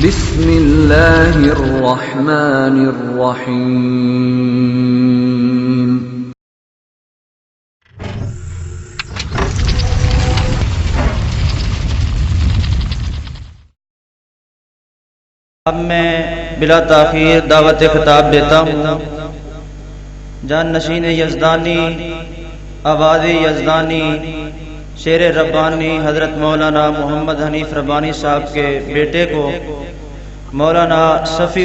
بسم اللہ الرحمن الرحیم۔ اب میں بلا تاخیر دعوت خطاب دیتا ہوں جان نشین یزدانی، آواز یزدانی، شیر ربانی حضرت مولانا محمد حنیف ربانی صاحب کے بیٹے کو، مولانا صفی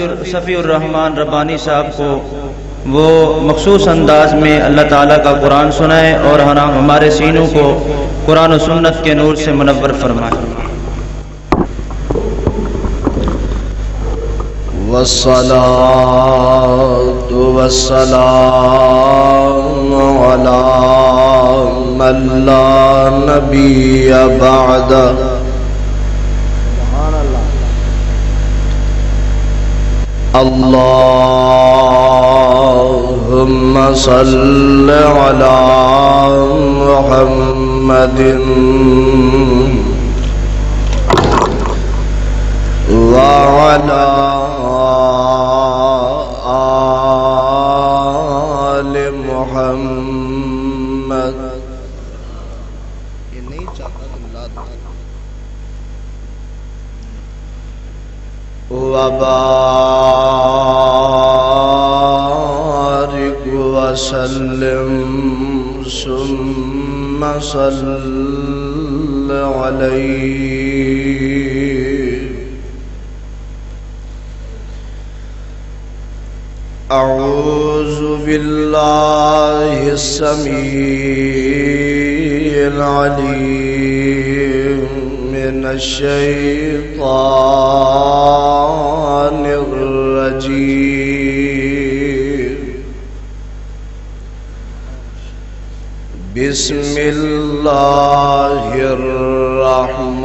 الرحمن ربانی صاحب کو وہ مخصوص انداز میں اللہ تعالیٰ کا قرآن سنائے اور ہمارے سینوں کو قرآن و سنت کے نور سے منور فرمائے۔ والصلاة والسلام على من لا نبي بعده اللهم صل على محمد وعلى آل محمد۔ یہ نہیں چاہتا وبارك وسلم ثم صل عليه۔ أعوذ بالله السميع العليم من الشيطان الرجيم۔ بسم الله الرحمن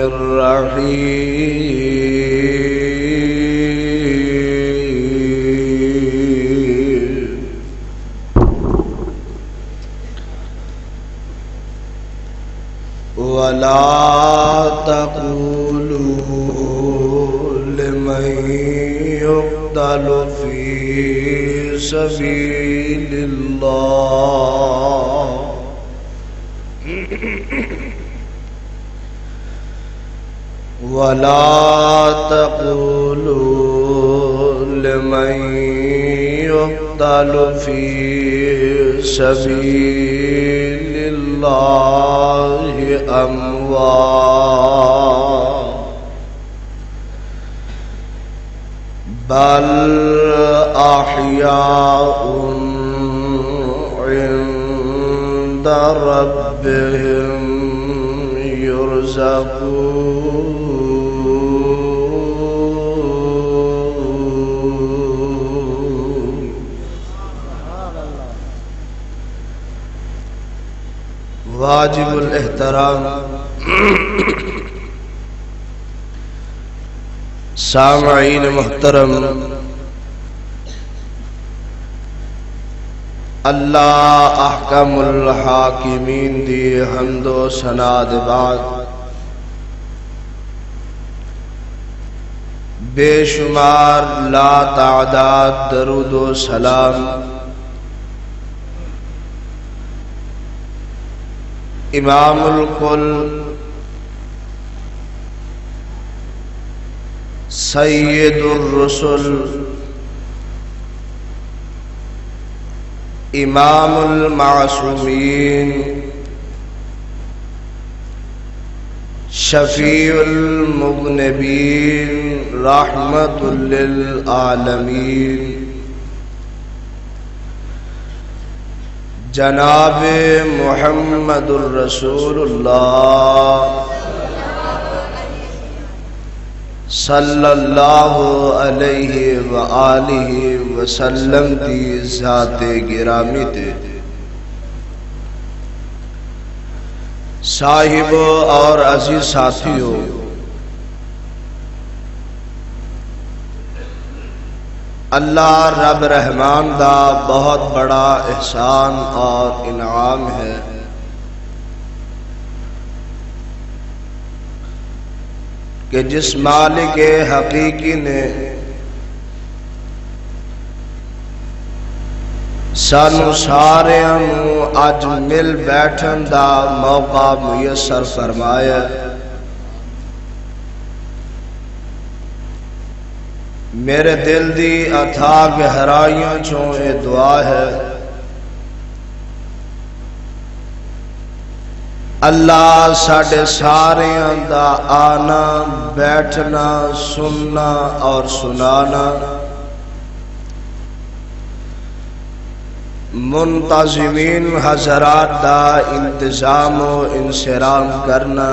الرحيم۔ ولا تقولوا لمن يقتل في سبيل الله ولا تقولوا لمن يقتل في سبيل الله أموات بل أحياء عند ربهم يرزقون۔ واجب الاحترام سامعین محترم، اللہ احکم الحاکمین دی حمد و ثنا دے بعد بے شمار لا تعداد درود و سلام امام الکل سید الرسل امام المعصومین شفیع المذنبین رحمت للعالمین جناب محمد الرسول اللہ صلی اللہ علیہ وآلہ وسلم دی ذات گرامی تے صاحبو اور عزیز ساتھیو، اللہ رب رحمان دا بہت بڑا احسان اور انعام ہے کہ جس مالک حقیقی نے سانو ساریاں نوں اج مل بیٹھن دا موقع میسر فرمایا۔ میرے دل دی اتھاہ گہرائیاں چوں اے دعا ہے، اللہ ساڈے ساریاں دا آنا بیٹھنا سننا اور سنانا، منتظمین حضرات دا انتظام و انصرام کرنا،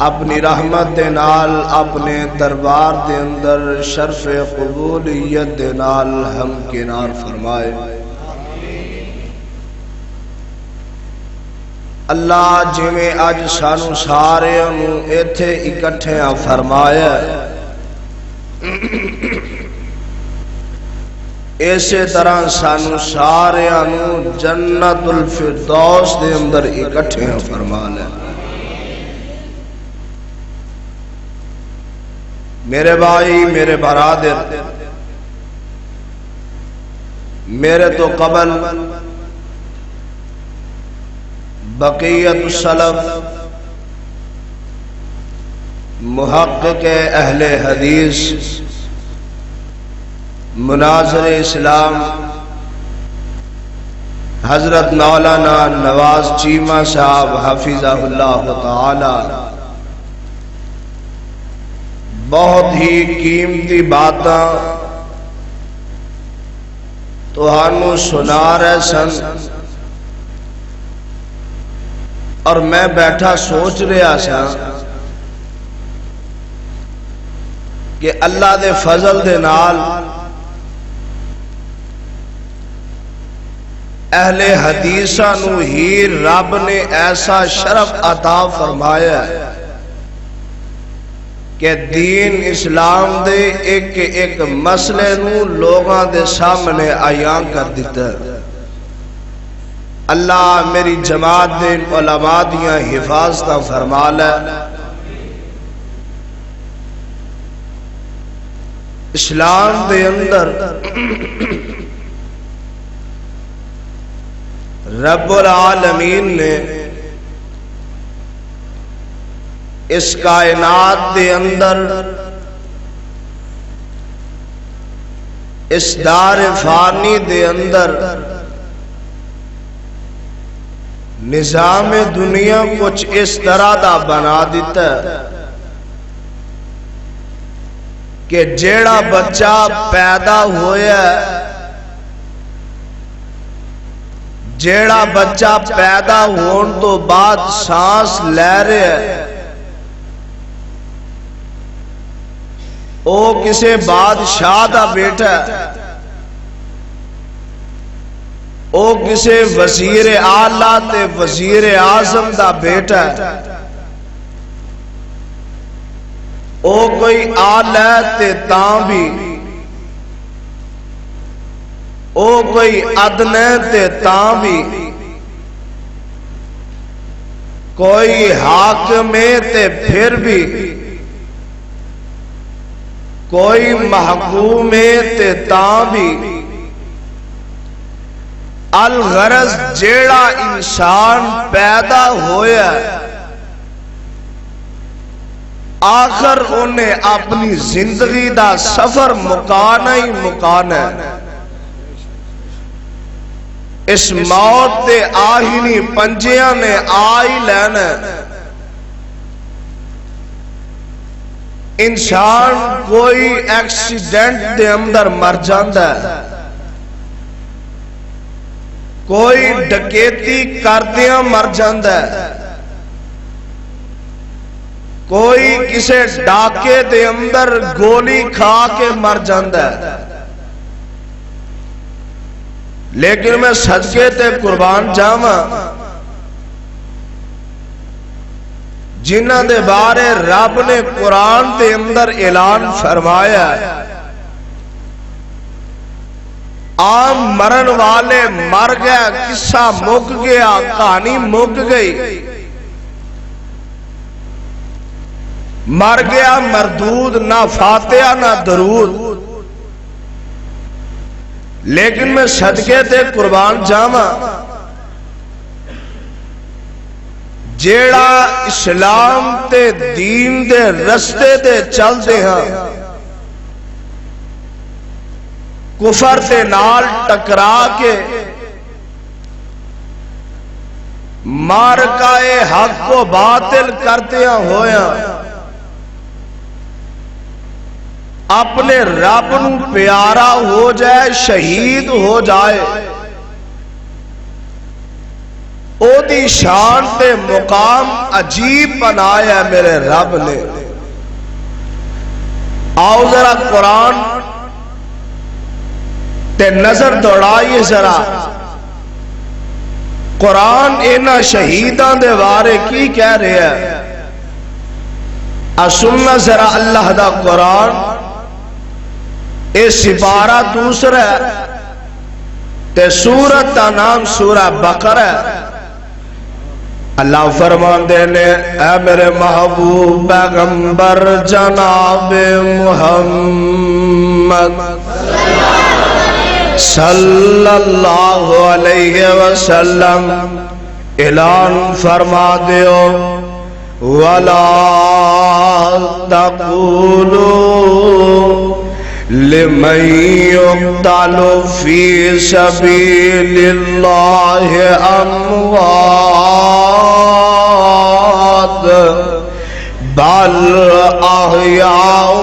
اپنی رحمت دے نال اپنے دربار دے اندر شرف قبولیت دے نال ہمکنار فرمائے۔ اللہ جویں اج سانو ساریاں نوں ایتھے اکٹھیاں فرمایا، اسی طرح سانو ساریاں نوں جنت الفردوس دے اندر اکٹھیاں فرما لے۔ میرے بھائی، میرے برادر، میرے تو قبل بقیت السلف محقق اہل حدیث مناظر اسلام حضرت مولانا نواز چیمہ صاحب حفظہ اللہ تعالی بہت ہی قیمتی باتاں تہانوں سنا رہے سن، اور میں بیٹھا سوچ رہا سا کہ اللہ دے فضل دے نال اہل حدیثاں نوں ہی رب نے ایسا شرف عطا فرمایا ہے کہ دین اسلام دے ایک ایک مسئلے نوں لوگاں دے سامنے عیاں کر دیتا ہے۔ اللہ میری جماعت دے علماء دیاں حفاظتاں فرما لے۔ اسلام دے اندر رب العالمین نے اس کائنات دے اندر اس دار فانی دے اندر نظام دنیا کچھ اس طرح دا بنا دیتا ہے کہ جیڑا بچہ پیدا ہویا ہے، جیڑا بچہ پیدا ہون تو بعد سانس لے رہے ہے، او کسے بادشاہ دا بیٹا ہے، او کسے وزیر اعلیٰ تے وزیر اعظم دا بیٹا ہے، او کوئی آلہ تے تاں بھی، او کوئی ادنے تے تاں بھی، کوئی حاکم تے پھر بھی، کوئی محکوم تے تاں بھی، الغرض جیڑا انسان پیدا ہویا آخر انہیں اپنی زندگی دا سفر مکانا ہی مکانا ہے۔ اس موت دے آہینی پنجیاں نے آئی لینا ہے۔ انسان کوئی ایکسیڈنٹ دے اندر مر جاندہ ہے، کوئی ڈکیتی کردیاں مر جاندہ ہے، کوئی کسے ڈاکے دے اندر گولی کھا کے مر جاندہ ہے۔ لیکن میں صدقے تے قربان جاواں جنہاں دے بارے رب نے قرآن دے اندر اعلان فرمایا ہے، عام مرن والے مر گیا، قصہ مک گیا، کہانی مک گئی، مر گیا مردود، نہ فاتحہ نہ درود، لیکن میں صدقے تے قربان جاواں جیڑا اسلام تے دین دے رستے تے چل دے ہاں کفر تے نال ٹکرا کے مارکائے حق کو باطل کرتے ہویا اپنے رب نو پیارا ہو جائے، شہید ہو جائے، او دی شان تے مقام عجیب بنایا میرے رب نے۔ آؤ ذرا قرآن تے نظر دوڑائیے ذرا، قرآن اینا شہیدان دے بارے کی کہہ رہے ہیں؟ سننا ذرا اللہ دا قرآن، اے سپارہ دوسرا تے سورت دا نام سورہ بقرہ۔ اللہ فرمان دینے اے میرے محبوب پیغمبر جناب محمد صلی اللہ علیہ وسلم اعلان فرما دیو وَلَا تَقُولُوا لِمَنْ يُقْتَلُ فِي سَبِيلِ اللَّهِ أَمْوَاتٌ بَلْ أَحْيَاءٌ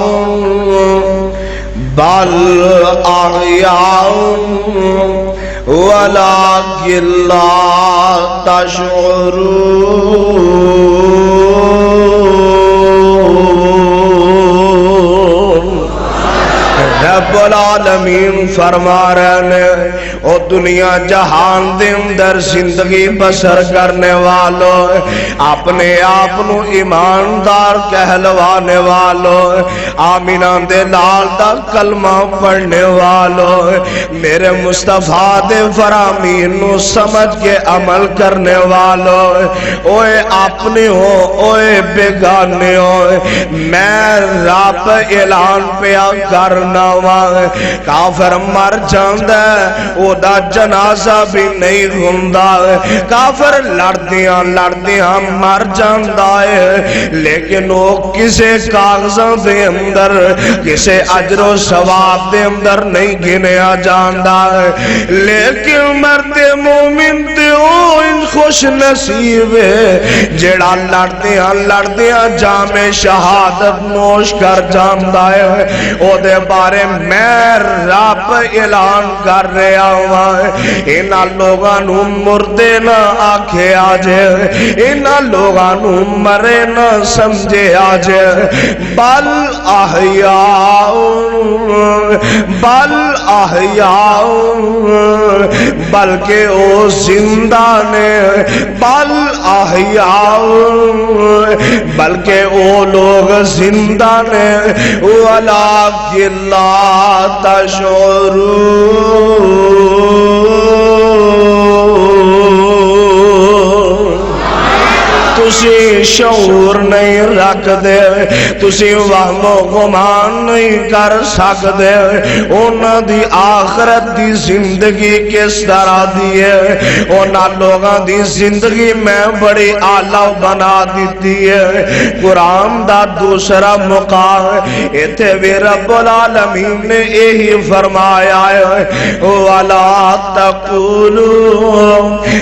وَلَكِنْ لَا تَشْعُرُونَ۔ رب العالمین فرما رہے ہیں او دنیا جہان دے اندر زندگی بسر کرنے والوں، اپنے آپنو ایماندار کہلوانے والوں، آمینہ دے لال دا کلمہ پڑھنے والوں، میرے مصطفیٰ دے فرامین نو سمجھ کے عمل کرنے والوں، اوے اپنے ہو اوے بیگانے ہو، میں رب اعلان پیا کرنا کافر مر جاندہ او دا جنازہ بھی نہیں ہوندہ، کافر لڑدیاں مر جاندہ ہے، لیکن وہ کسے کاغذوں دے اندر کسے اجر و ثواب دے اندر نہیں گنیا جاندہ ہے، لیکن مرد مومن تے او ان خوش نصیب ہے جڑا لڑدیاں جام شہادت نوش کر جاندہ ہے۔ او دے بارے میں رب اعلان کر رہا ہوں، انہاں لوگاں نو مردے نہ آکھے آجے، انہاں لوگاں نو مرے نہ سمجھے آجے، بل احیاء بلکہ او زندہ نے، بل احیاء بلکہ او لوگ زندہ نے، وَلَكِنْ لَا تَشْعُرُونَ۔ تسی شعور نہیں رکھ دے، تسی وہم و گمان نہیں کر سک دے، انہاں دی آخرت دی زندگی کس طرح دی ہے، انہاں لوگاں دی زندگی میں بڑی آلہ بنا دیتی ہے۔ قرآن دا دوسرا مقام ایتھے بھی رب العالمین نے یہی فرمایا ہے وَلَا تَقُولُوا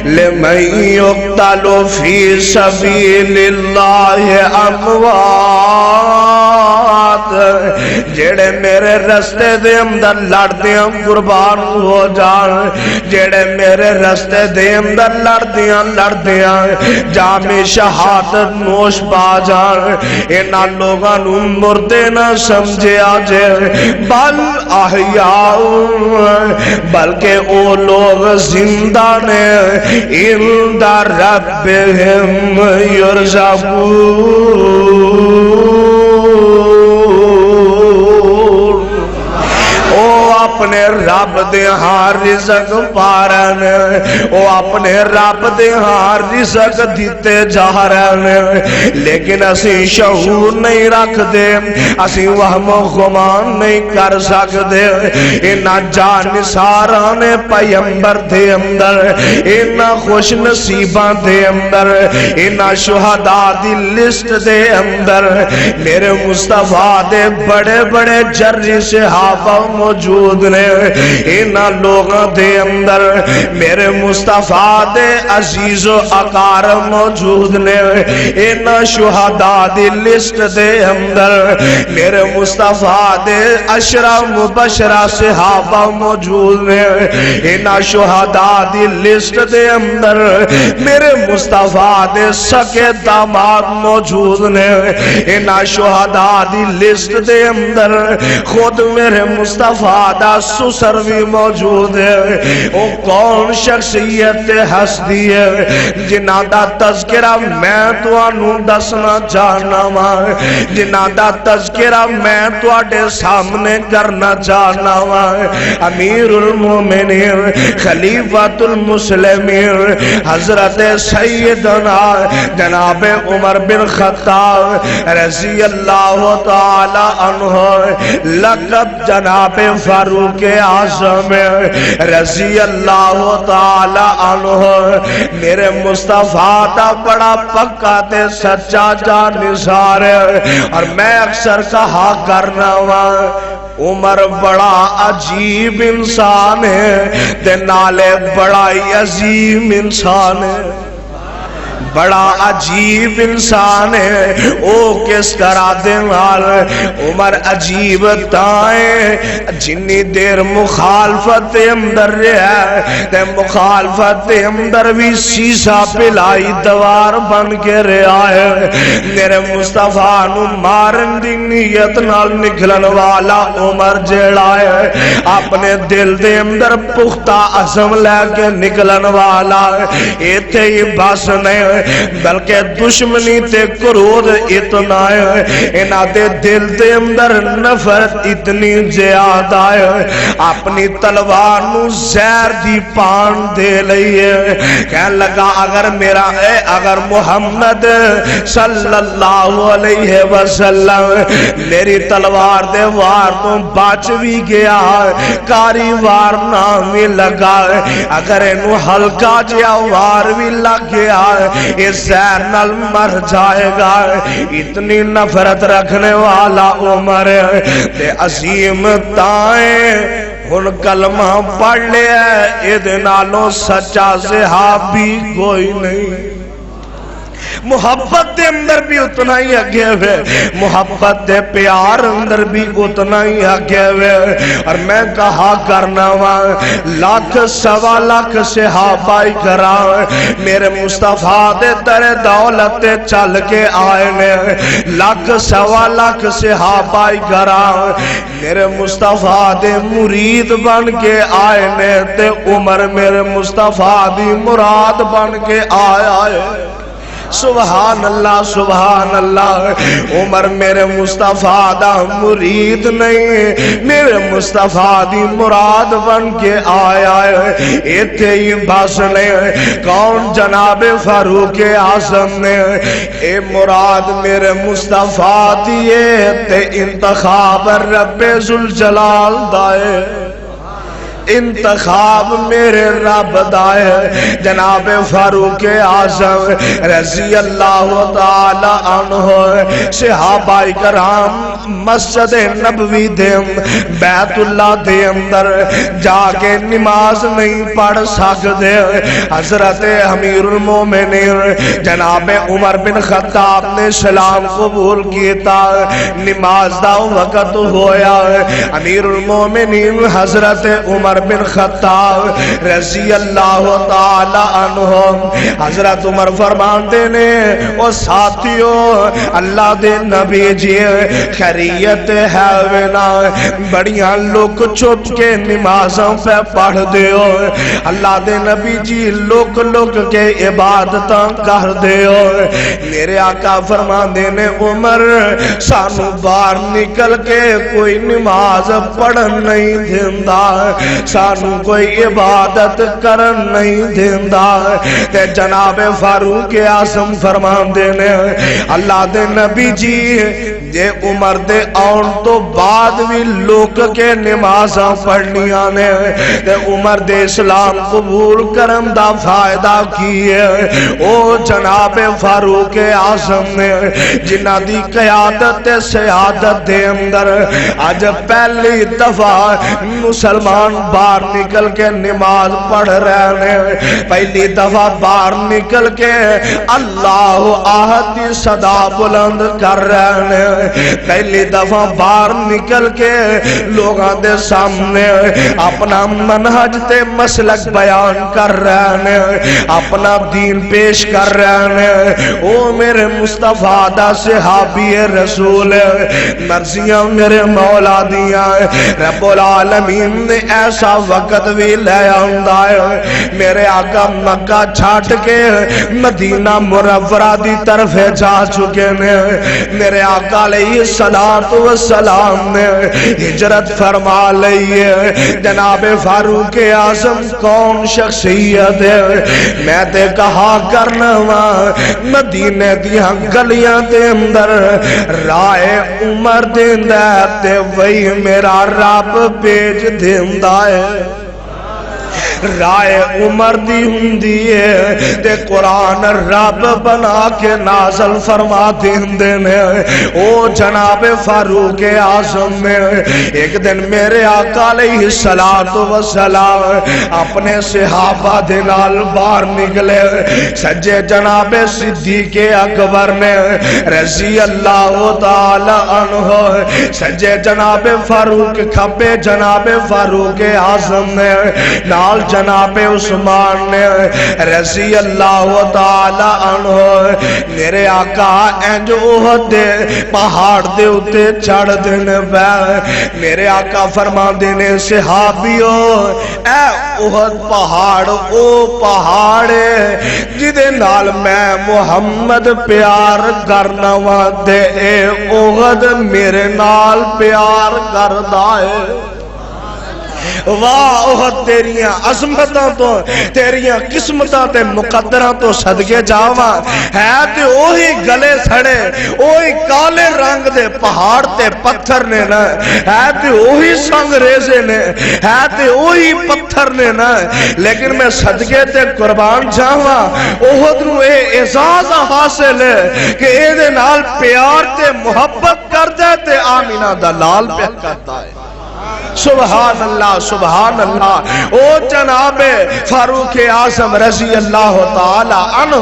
لِمَنْ يُقْتَلُ فِي سَبِيلِ اللَّهِ أَمْوَاتٌ، جڑے میرے رستے دے اندر لڑدیاں قربان ہو جان، جڑے میرے رستے دے اندر لڑدیاں جام شہادت نوش پا جان، انہاں لوگاں نو مردے نہ سمجھے آجے، بل احیاء بلکہ او لوگ زندہ نے، عند ربہم یرزقون۔ او اپنے رب دے ہاں رزق پا رہے ہیں، وہ اپنے رب دے ہاں رزق دیتے جا رہے ہیں، لیکن اسی شعور نہیں رکھ دے، اسی وہم و گمان نہیں کر سکتے۔ اینا جانساراں نے پیمبر دے اندر، اینا خوش نصیباں دے اندر، اینا شہداء دی لسٹ دے اندر میرے مصطفیٰ دے بڑے بڑے جرری صحابہ موجود نے، اینا لوگاں دے اندر میرے مصطفیٰ دے عزیز و اقارب موجود نے، اینا شہداء دی لسٹ دے اندر میرے مصطفیٰ دے عشرہ مبشرہ صحابہ موجود نے، اینا شہداء دی لسٹ دے اندر میرے مصطفیٰ دے سکے داماد موجود نے، اینا شہداء دی لسٹ دے اندر خود میرے مصطفیٰ دا سسر بھی موجود ہے۔ وہ کون شخصیت ہستی ہے جنہ دا تذکرہ میں تو انہوں دسنا چاہنا ماں، جنہ دا تذکرہ میں تو اڈے سامنے کرنا چاہنا ماں، امیر المومنین خلیفۃ المسلمین حضرت سیدنا جناب عمر بن خطاب رضی اللہ تعالی عنہ، لقب جناب فاروق اعظم رضی اللہ تعالی عنہ، میرے مصطفیٰ دا بڑا پکا تے سچا جانسار ہے۔ اور میں اکثر کہا کرنا ہوا عمر بڑا عجیب انسان ہے تے نالے بڑا عظیم انسان ہے، بڑا عجیب انسان ہے۔ او کس کرا دے نال عمر عجیب تائیں جنی دیر مخالفت اندر رہا تے مخالفت اندر بھی سیسا پلائی دوار بن کے رہا ہے۔ میرے مصطفیٰ نو مارن دی نیت نال نکلن والا عمر جیڑا ہے اپنے دل دے اندر پختہ عزم لے کے نکلن والا ہے۔ ایتھے ہی بس نہیں بلکہ دشمنی تے کرود اتنا ہے، انہاں دے دل دے اندر نفرت اتنی زیادہ ہے، اپنی تلوار نو زہر دی پان دے لئیے، کہنے لگا اگر محمد صلی اللہ علیہ وسلم میری تلوار دے وار تو بچ بھی گیا کاری وار نہ بھی لگا، اگر انہوں ہلکا جیا وار بھی لگ گیا اس زہر نال مر جائے گا۔ اتنی نفرت رکھنے والا عمر تے عظیم تائیں ہن کلمہ پڑھ لیا اے نالوں سچا صحابی کوئی نہیں۔ محبت دے اندر بھی اتنا ہی آگے ہوئے، محبت دے پیار اندر بھی اتنا ہی آگے ہوئے۔ اور میں کہا کرنا لاکھ سوا لاکھ صحابہ کرام میرے مصطفیٰ دے در دولت چل کے آئے نے، لاکھ سوا لاکھ صحابہ کرام میرے مصطفیٰ دے مرید بن کے آئے نے تے عمر میرے مصطفیٰ دی مراد بن کے آئے۔ سبحان اللہ سبحان اللہ، عمر میرے مصطفیٰ دا مرید نہیں، میرے مصطفیٰ دی مراد بن کے آیا ہے۔ ایتھے ہی بس نے کون جناب فاروق اعظم نے اے مراد میرے مصطفیٰ دیے تے انتخاب رب ذوالجلال دائے، انتخاب میرے رب دائے جناب فاروق اعظم رضی اللہ تعالی عنہ۔ صحابہ کرام مسجد نبوی دے بیت اللہ دے اندر جا کے نماز نہیں پڑھ سکتے، حضرت امیر المومنین جناب عمر بن خطاب نے سلام قبول کیتا، نماز دا وقت ہویا، امیر المومنین حضرت عمر عمر بن خطاب رضی اللہ تعالی عنہ حضرت عمر فرماندے نے او ساتھیو اللہ دے نبی جی خیریت ہے وینا بڑیاں لوگ چھپ کے نمازوں پہ پڑھ دیو اللہ دے نبی جی لوگ کے عبادتاں کر دیو میرے آقا فرماندے نے عمر سانو باہر نکل کے کوئی نماز پڑھن نہیں دیندا سانو کوئی عبادت کرن نہیں دیندا تے جناب فاروق اعظم فرماندے نے اللہ دے نبی جی جے عمر دے آن تو بعد بھی لوگ کے نمازاں پڑھنیاں نے تے عمر دے اسلام قبول کرن دا فائدہ کیے او جناب فاروق اعظم نے جنہ دی قیادت سیادت دے اندر آج پہلی دفعہ مسلمان باہر نکل کے نماز پڑھ رہے ہیں پہلی دفعہ باہر نکل کے اللہ آہد کی صدا بلند کر رہے ہیں پہلی دفعہ باہر نکل کے لوگاں دے سامنے اپنا منہج تے مسلک بیان کر رہے ہیں اپنا دین پیش کر رہے ہیں او میرے مصطفیٰ دا صحابی رسول مرضیاں میرے مولا دیاں رب العالمین نے ایسا وقت بھی لے آندا ہے میرے آقا مکہ چھاٹ کے مدینہ منورہ دی طرف جا چکے نے میرے آقا علیہ السلام نے ہجرت فرما لئی ہے جناب فاروق اعظم کون شخصیت ہے میں تے کہا کرنا مدینے دیاں گلیاں دے اندر رائے عمر دیندا تے وہی میرا رب بھیج دیندا ہے رائے عمر دی ہندی ہے تے قرآن رب بنا کے نازل فرما دیندے نے او جناب فاروق اعظم میں ایک دن میرے آقا علیہ السلام اپنے صحابہ دے نال باہر نکلے سجے جناب صدیق اکبر نے رضی اللہ تعالی عنہ سجے جناب فاروق کھبے جناب فاروق اعظم نے نال جناب عثمان نے رضی اللہ تعالی عنہ میرے آقا انج احد دے پہاڑ دے اتے چڑھ دینے پہ میرے آقا فرما دینے صحابیو اے احد پہاڑ او پہاڑ جدے نال میں محمد پیار کرنا وعدے اے احد میرے نال پیار کردہ ہے واہ احد تیریاں عظمتاں تو تیریاں قسمتاں تے مقدراں تو صدقے جاواں ہے تے اوہی گلے سڑے اوہی کالے رنگ دے پہاڑ تے پتھر نے نا ہے تے اوہی سنگ ریزے نے ہے تے اوہی پتھر نے نا لیکن میں صدقے تے قربان جاواں احد نو اے اعزاز حاصل ہے کہ اے دے نال پیار تے محبت کر دے تے آمینہ دا لال پیار کرتا ہے سبحان اللہ او جناب فاروق اعظم رضی اللہ تعالی عنہ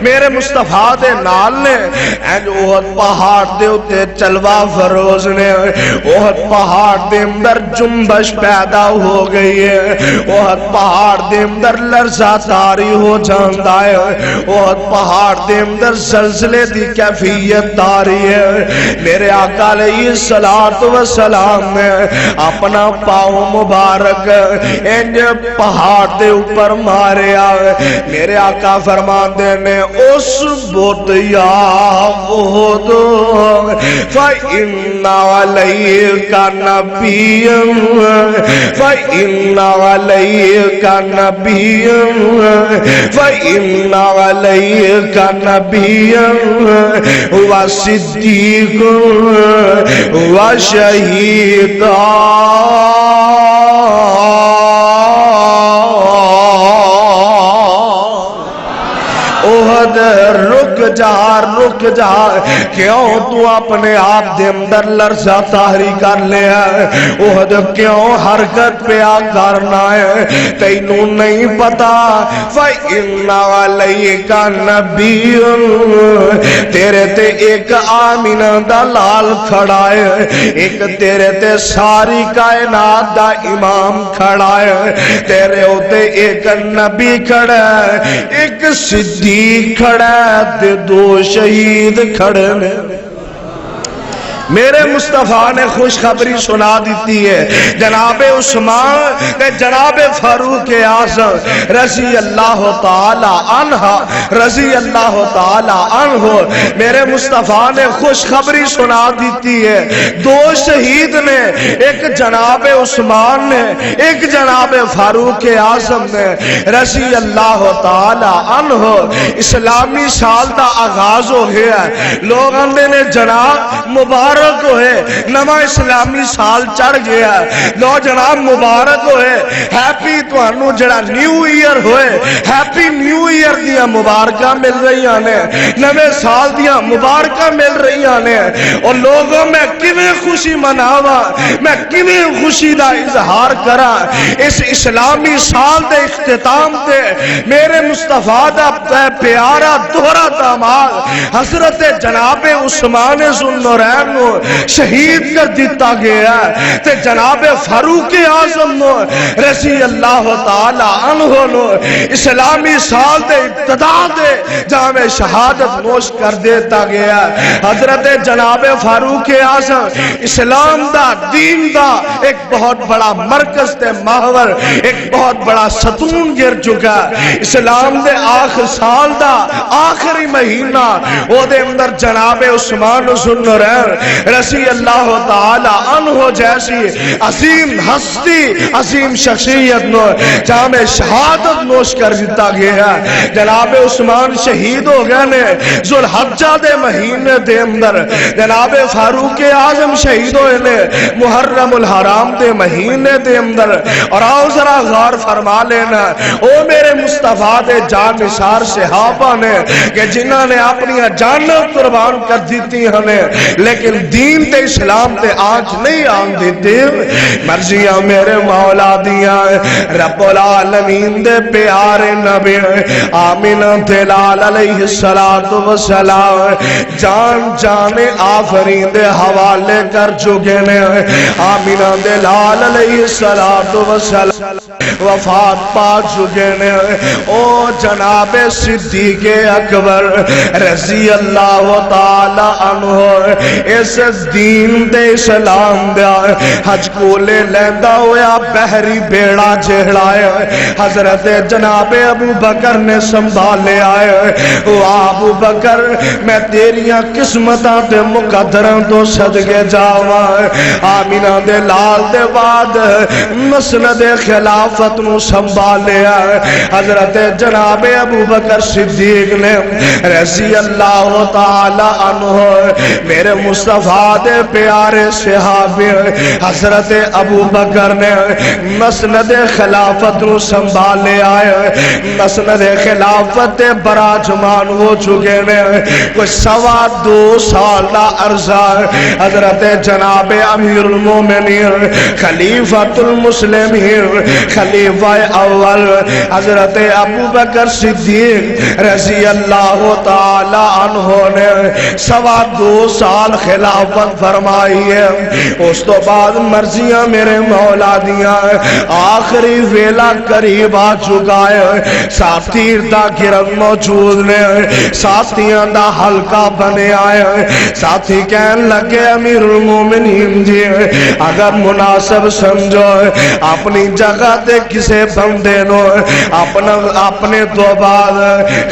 میرے مصطفیٰ دے نال نے اینج احد پہاڑ دے اتے چلوا فروز نے احد پہاڑ دے اندر جنبش پیدا ہو گئی ہے احد پہاڑ دے اندر لرزہ تاری ہو جاندا ہے احد پہاڑ دے اندر زلزلے دی کیفیت تاری ہے میرے آقا علیہ السلام نے اپنا پاؤں مبارک انج پہاڑ دے اوپر ماریا میرے آقا فرماندے نے اس بوت یا احد فَإِنَّ عَلَيْكَ نَبِيًّا فَإِنَّ عَلَيْكَ نَبِيًّا فَإِنَّ عَلَيْكَ نَبِيًّا وَصِدِّيقٌ وَشَهِيدًا احد رک جا کیوں تو اپنے آپ دے اندر لرزہ طاہری کر لیا احد کیوں حرکت پہ آ کرنا ہے تینوں نہیں پتا فَإِنَّ عَلَيْكَ نَبِيٌّ تیرے تے ایک آمینہ دا لال کھڑا ہے ایک تیرے تے ساری کائنات دا امام کھڑا ہے تیرے ہوتے ایک نبی کھڑا ہے ایک صدیق کھڑا ہے تے دو شہید کھڑے ہیں میرے مصطفیٰ نے خوشخبری سنا دیتی ہے جناب عثمان تے جناب فاروق اعظم رضی اللہ تعالی عنہ میرے مصطفیٰ نے خوشخبری سنا دیتی ہے دو شہید نے ایک جناب عثمان نے ایک جناب فاروق اعظم نے رضی اللہ تعالی عنہ اسلامی سال دا آغاز ہو گیا لوگ اندے نے جناب مبارک ہوئے نواں اسلامی سال چڑھ گیا لو جناب مبارک ہوئے ہیپی تانوں جڑا نیو ایئر ہوئے ہیپی نیو ایئر دیاں مبارکاں مل رہی ہیں نویں سال دیاں مبارکاں مل رہی ہیں اور لوگوں میں کیویں خوشی مناواں میں کیویں خوشی دا اظہار کراں اس اسلامی سال دے اختتام تے میرے مصطفیٰ دا پیارا دوہرا داماد حضرت جناب عثمان ذوالنورین نو شہید کر دیتا گیا تے جناب فاروق اعظم رضی اللہ تعالی عنہ نو اسلامی سال دے ابتدا دے جام شہادت نوش کر دیتا گیا حضرت جناب فاروق اعظم اسلام دا دین دا ایک بہت بڑا مرکز تے محور ایک بہت بڑا ستون گر چکا اسلام دے آخر سال دا آخری مہینہ وہ دے اندر جناب عثمان ذوالنورین رضی اللہ تعالی عنہ جیسی عظیم ہستی عظیم شخصیت نو جامع شہادت نوش کر دیتا گیا جناب عثمان شہید ہو گئے نے ذوالحجہ دے مہینے دے اندر جناب فاروق اعظم شہید ہوئے نے محرم الحرام دے مہینے دے اندر اور آؤ ذرا غور فرما لینا او میرے مصطفیٰ دے جان نثار صحابہ نے کہ جنہاں نے اپنی جانت قربان کر دیتی ہمیں لیکن دین تے اسلام تے آنچ نہیں آن دیتے مرضیاں میرے مولا دیا رب العالمین دے پیارے نبی آمینہ دلال علیہ السلام جان آفرین دے حوالے کر چکے نے آمینہ دلال علیہ السلام وفات پا چکے نے او جناب صدیق اکبر رضی اللہ تعالی عنہ اس دین دے اسلام دیا حج کو لے لیندہ ہویا بحری بیڑا جہڑائے حضرت جناب ابو بکر نے سنبھالے آئے ابو بکر میں تیریاں قسمتاں تے مقدراں تو صدقے جاواں آمینہ دے لال دے بعد مسند خلافت نو سنبھالے آئے حضرت جناب ابو بکر صدیق نے رضی اللہ تعالی عنہ میرے مصطفیٰ دے پیارے صحابی حضرت ابو بکر نے مسند خلافت نو سنبھالے آئے مسند خلافت براجمان ہو چکے نے کچھ 2.25 سال دا عرصہ حضرت جناب امیر المومنین خلیفۃ المسلمین خلیفہ اول حضرت ابو بکر صدیق رضی اللہ تعالی عنہ نے 2.25 سال خلافت فرمائی ہے اس تو بعد مرضیاں میرے مولا دیا آخری ویلا قریب آ چکا ہے ساتھی دا گرد موجود نے ساتھیاں دا حلقہ بنے آئے ساتھی کہن لگے امیر المومنین جی اگر مناسب سمجھو اپنی جگہ تے کسے بندے نو اپنے تو بعد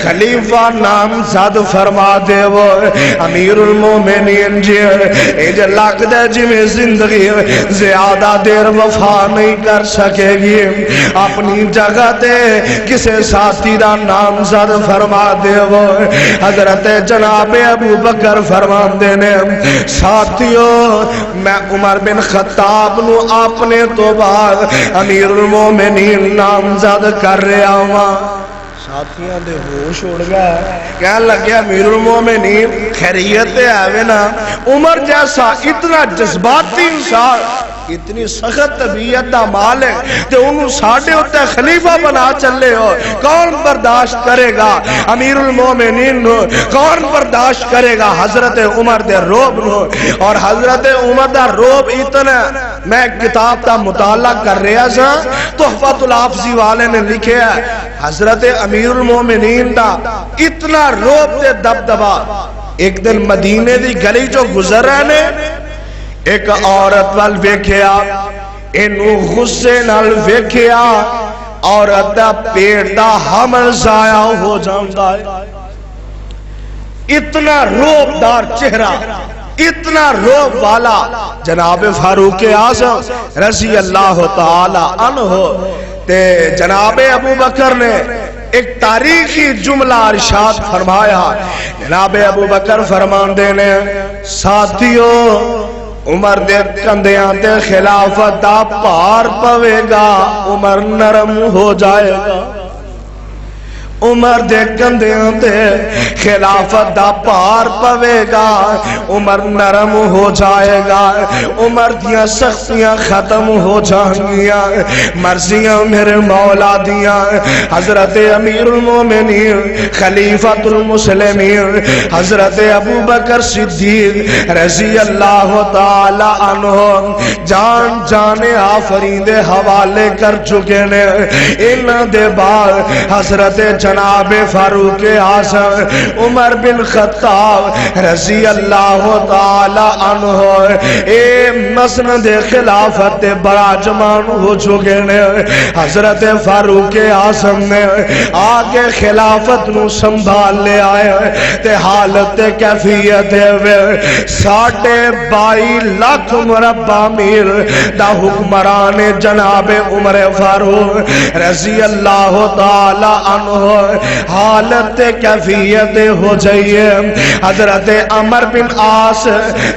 خلیفہ نام زد فرما دے وہ امیر المومنین جی ایج لگ دے جی میں زندگی زیادہ دیر وفا نہیں کر سکے گی اپنی جگہ تے کسے ساتھی دا نام زد فرما دے وہ حضرت جناب ابو بکر فرمان دینے ساتھیوں میں عمر بن خطاب نو اپنے تو بعد امیر المومنین نام زد کر رہا ہوں ساتھیاں دے ہوش اڑ گیا کہنے لگے امیر المومنین خیریت ہے نا عمر جیسا اتنا جذباتی انسان اتنی سخت طبیعت دا مالک تے انہوں ساڑھے ہوتے خلیفہ بنا چلے ہو کون برداشت کرے گا امیر المومنین نو کون برداشت کرے گا حضرت عمر دے روب نو اور حضرت عمر دا روب اتنا میں کتاب دا مطالعہ کر رہا سا تحفۃ الحافظی والے نے لکھے ہے حضرت امیر المومنین دا اتنا روب دے دبدبا ایک دن مدینے دی گلی جو گزر رہے نے ایک عورت وال ویکھیا انہوں غصے نال ویکھیا عورت دا پیٹ دا حمل ضائع ہو جاندہ ہے اتنا روب دار چہرہ اتنا روب والا جناب فاروق اعظم رضی اللہ تعالی عنہ تے جناب ابو بکر نے ایک تاریخی جملہ ارشاد فرمایا جناب ابو بکر فرمان دینے ساتھیوں عمر دے کندیاں تے خلافت دا پار پوے گا عمر نرم ہو جائے گا عمر دے کندیاں تے خلافت دا پار پوے گا عمر نرم ہو جائے گا عمر دیاں سختیاں ختم ہو جائیں مرضیاں میرے مولا دیاں حضرت امیر المومنین خلیفۃ المسلمین حضرت ابو بکر صدیق رضی اللہ تعالی عنہ جان جان آفرین دے حوالے کر چکے نے انہاں دے بعد حضرت جناب فاروق اعظم عمر بن خطاب رضی اللہ تعالی عنہ اے مسند خلافت براجمان ہو چکے نے حضرت فاروق اعظم نے آگے خلافت نو سنبھال لے آئے تے حالت کیفیت ہے 22.5 لاکھ مربع میل دا حکمران جناب عمر فاروق رضی اللہ تعالی عنہ حالت کیفیت ہو جائیے حضرت عمر بن عاص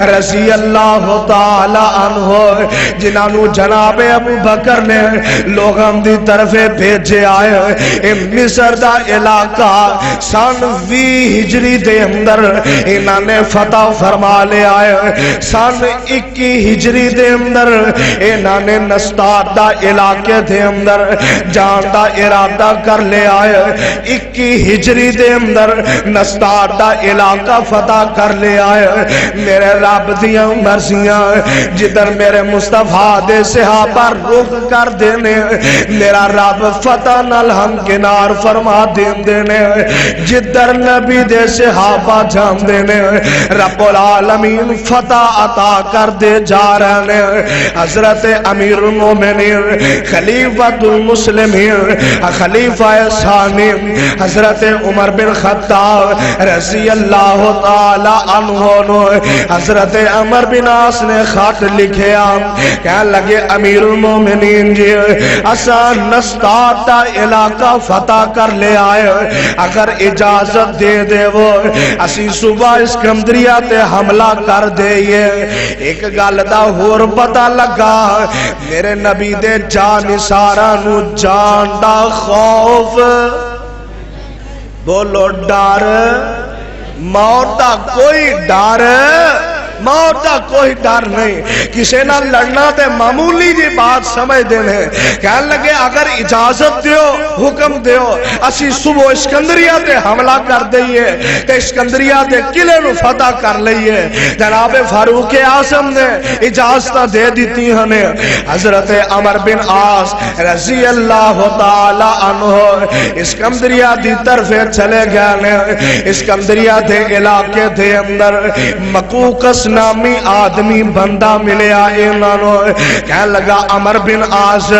رضی اللہ تعالی عنہ جنہوں جناب ابو بکر نے لوگاں دی طرف بھیجے آئے مصر دا علاقہ سن 20 ہجری دے اندر انہاں نے فتح فرما لے آئے سن 21 ہجری دے اندر انہاں نے نسطات دا علاقے دے اندر جان دا ارادہ کر لے آئے 21 ہجری دے اندر نسطات دا علاقہ فتح کر لے آئے میرے رب دیاں مرضیاں جدر میرے مصطفیٰ دے صحابہ رخ کر دینے میرا رب فتح نال ہم کنار فرما دینے جدر نبی دے صحابہ جام دینے رب العالمین فتح عطا کر دے جا رہے حضرت امیر المومنین خلیفۃ المسلمین خلیفہ ثانی حضرت عمر بن خطاب رضی اللہ تعالی عنہ حضرت عمر بن عاص نے خط لکھیا کہنے لگے امیر المومنین جی اساں نسطات دا علاقہ فتح کر لے آئے اگر اجازت دے دے وہ اسی صبح اسکندریہ تے حملہ کر دئیے ایک گل دا ہور پتہ لگا میرے نبی دے جانثاراں نو جان دا خوف بولو ڈر موت دا کوئی ڈر موت دا کوئی ڈر نہیں کسی نہ لڑنا تے معمولی جی بات سمجھ دینے کہنے لگے اگر اجازت دیو حکم دیو اسی صبح اسکندریہ تے حملہ کر دئیے تے اسکندریہ تے قلعے نو فتح کر لئیے جناب فاروق اعظم نے اجازت دے دیتی ہمیں حضرت عمر بن عاص رضی اللہ تعالی عنہ اسکندریہ دی طرف چلے گئے اسکندریہ دے علاقے دے اندر مقوقس نامی آدمی بندہ ملیا انہوں کہنے لگا عمر بن عاص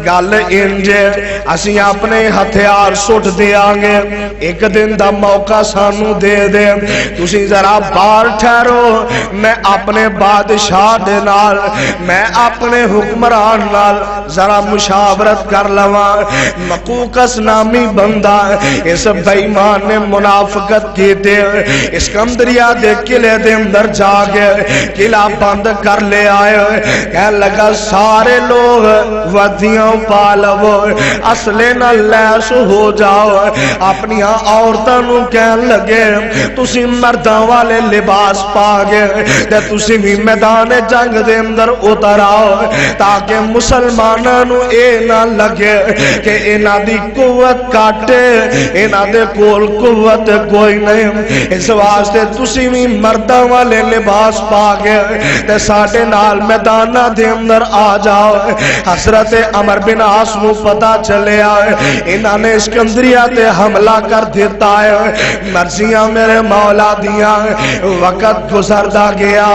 گل انجے اسی اپنے ہتھیار سٹ دیا گے ایک دن دا موقع سانو دے دے تسی ذرا بار ٹھہرو میں اپنے بادشاہ دے نال میں اپنے حکمران نال ذرا مشاورت کر لوا مقوقس نامی بندہ اس بےمان نے منافقت کی تھی اسکندریہ دے قلعے دے اندر جا کے قلعہ بند کر لے آئے کہنے لگا سارے لوگ ودیاں پالو اصلے نہ لیس ہو جاؤ اپنی عورتوں نو کہنے لگے تسی مرداں والے لباس پا گئے تے تسی بھی میدان جنگ دے اندر اتر آؤ تاکہ مسلماناں نو اے نہ لگے کہ انہاں دی قوت کاٹے انہاں دے کول قوت کوئی نہیں اس واسطے تسی بھی مرداں والے لباس پا گئے تے ساڈے نال میداناں دے اندر آ جاؤ حضرت عمر بن عاص نو پتہ چلیا انہاں نے اسکندریہ تے حملہ کر دیتا ہے مرضیاں میرے مولا دیاں وقت گزردا گیا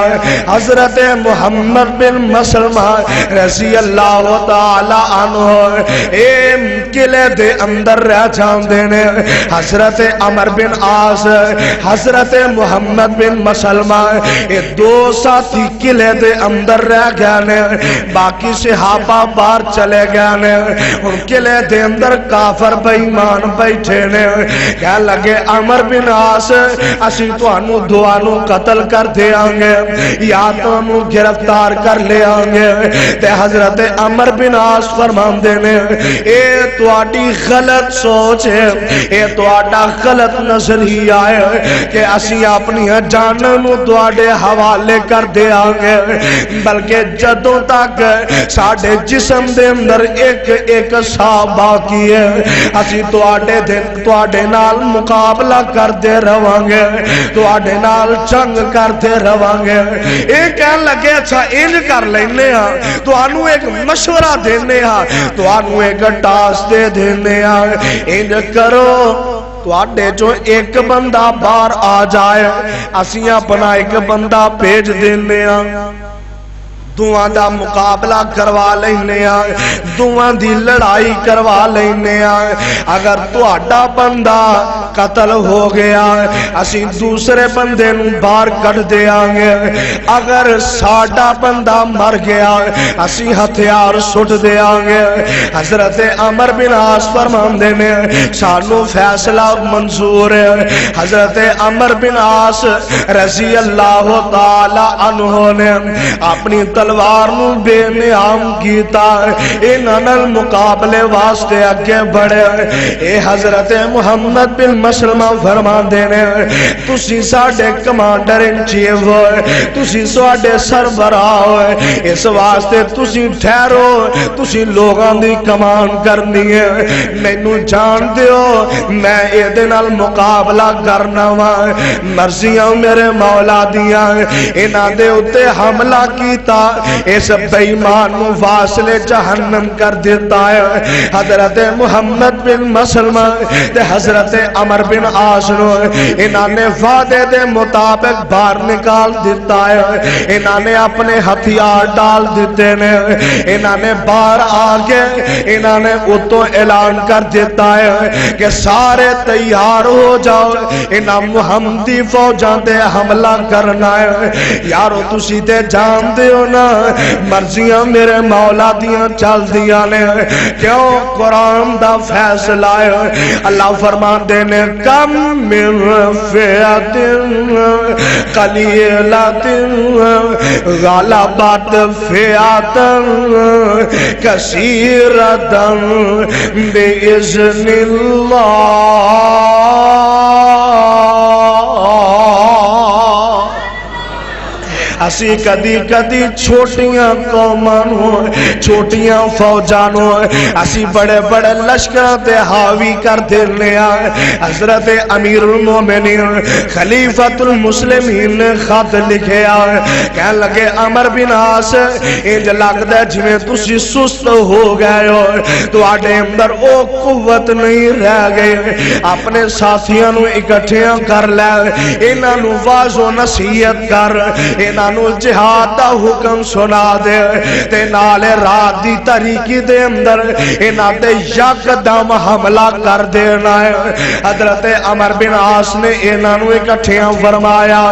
حضرت محمد بن مسلمہ رضی اللہ تعالی عنہ اے قلعے دے اندر رہ جاندے نے حضرت عمر بن عاص حضرت محمد بن مسلمہ اے دو ساتھی قلعے دے اندر رہ گئے نے باقی صحابہ باہر چلے گئے نے ان قلعے دے اندر کافر بے ایمان بیٹھے نے کہنے لگے عمر بن عاص اسی تانوں دوانوں قتل کر دیاں گے یا تانوں گرفتار کر لے آنگے تے حضرت عمر بن عاص فرماندے نے اے تواڈی غلط سوچ ہے اے تواڈا غلط نظریہ ہے کہ اسی اپنی جاناں نو تواڈے حوالے کر دیاں گے بلکہ جدوں تک ساڈے جسم دے اندر ایک سا باقی ہے اسی تواڈے نال مقابلہ کرتے رہاں گے تواڈے نال جنگ کرتے رہاں گے اے کہن لگے اچھا انج کر لینے ہاں تانوں ایک مشورہ دینے ہاں تانوں ایک ٹاسک دے دینے ہاں انج کرو تواڈے جو ایک بندہ باہر آ جائے اسی اپنا ایک بندہ بھیج دینے ہاں دوہاں دا مقابلہ کروا لینے آئے دوہاں دی لڑائی کروا لینے آئے اگر تہاڈا بندہ قتل ہو گیا اسی دوسرے بندے نو باہر کٹ دیاں گے اگر ساڈا بندہ مر گیا اسی ہتھیار سٹ دیاں گے حضرت عمر بن عاص فرماندے نے سانو فیصلہ منظور ہے حضرت عمر بن عاص رضی اللہ تعالی عنہ نے اپنی تلوار نو بے نیام کیتا انہاں مقابلے واسطے اگے بڑھے اے حضرت محمد بن مسلمہ فرماندے نے تسی ساڈے کمانڈر ان چیف ہوئے تسی ساڈے سربراہ ہوئے اس واسطے تسی ٹھہرو تسی لوگاں دی کمان کرنی ہے مینوں جان دیو میں اے دے نال مقابلہ کرنا وا مرضیاں میرے مولا دیاں انہاں دے اوتے حملہ کیتا اس بے ایمان نو واصل جہنم کر دیتا ہے حضرت محمد بن مسلمہ تے حضرت عمر بن عاص نو انہاں نے وعدے دے مطابق باہر نکال دیتا ہے انہاں نے اپنے ہتھیار ڈال دیتے نے انہاں نے باہر آگے انہاں نے اتو اعلان کر دیتا ہے کہ سارے تیار ہو جاؤ انہاں محمدی فوجاں دے حملہ کرنا ہے یارو تسی تے جان دیو نا مرضیاں میرے مولا دیاں چل دیاں نے کیوں قرآن دا فیصلہ ہے اللہ فرمان دینے کم من فیعت قلیلت غلبت فیعت کثیرت بإذن اللہ اسی کدی کدی چھوٹیاں قومانوں چھوٹیاں فوجانوں اسی بڑے بڑے لشکروں تے حاوی کر دینے آئے حضرت امیر المومنین خلیفۃ المسلمین نے خط لکھے آئے کہنے لگے عمر بن عاص انج لگدا ہے جویں تسی سست ہو گئے ہو تو آڈے اندر او قوت نہیں رہ گئے اپنے ساتھیاں نو اکٹھیاں کر لے انہاں نو واض و نصیحت کر انہاں نو جہاد دا حکم سنا دے تے نالے رات دی تاریکی دے اندر انہاں تے یک دم حملہ کر دینا ہے۔ حضرت عمر بن عاص نے انہاں نو اکٹھیاں فرمایا،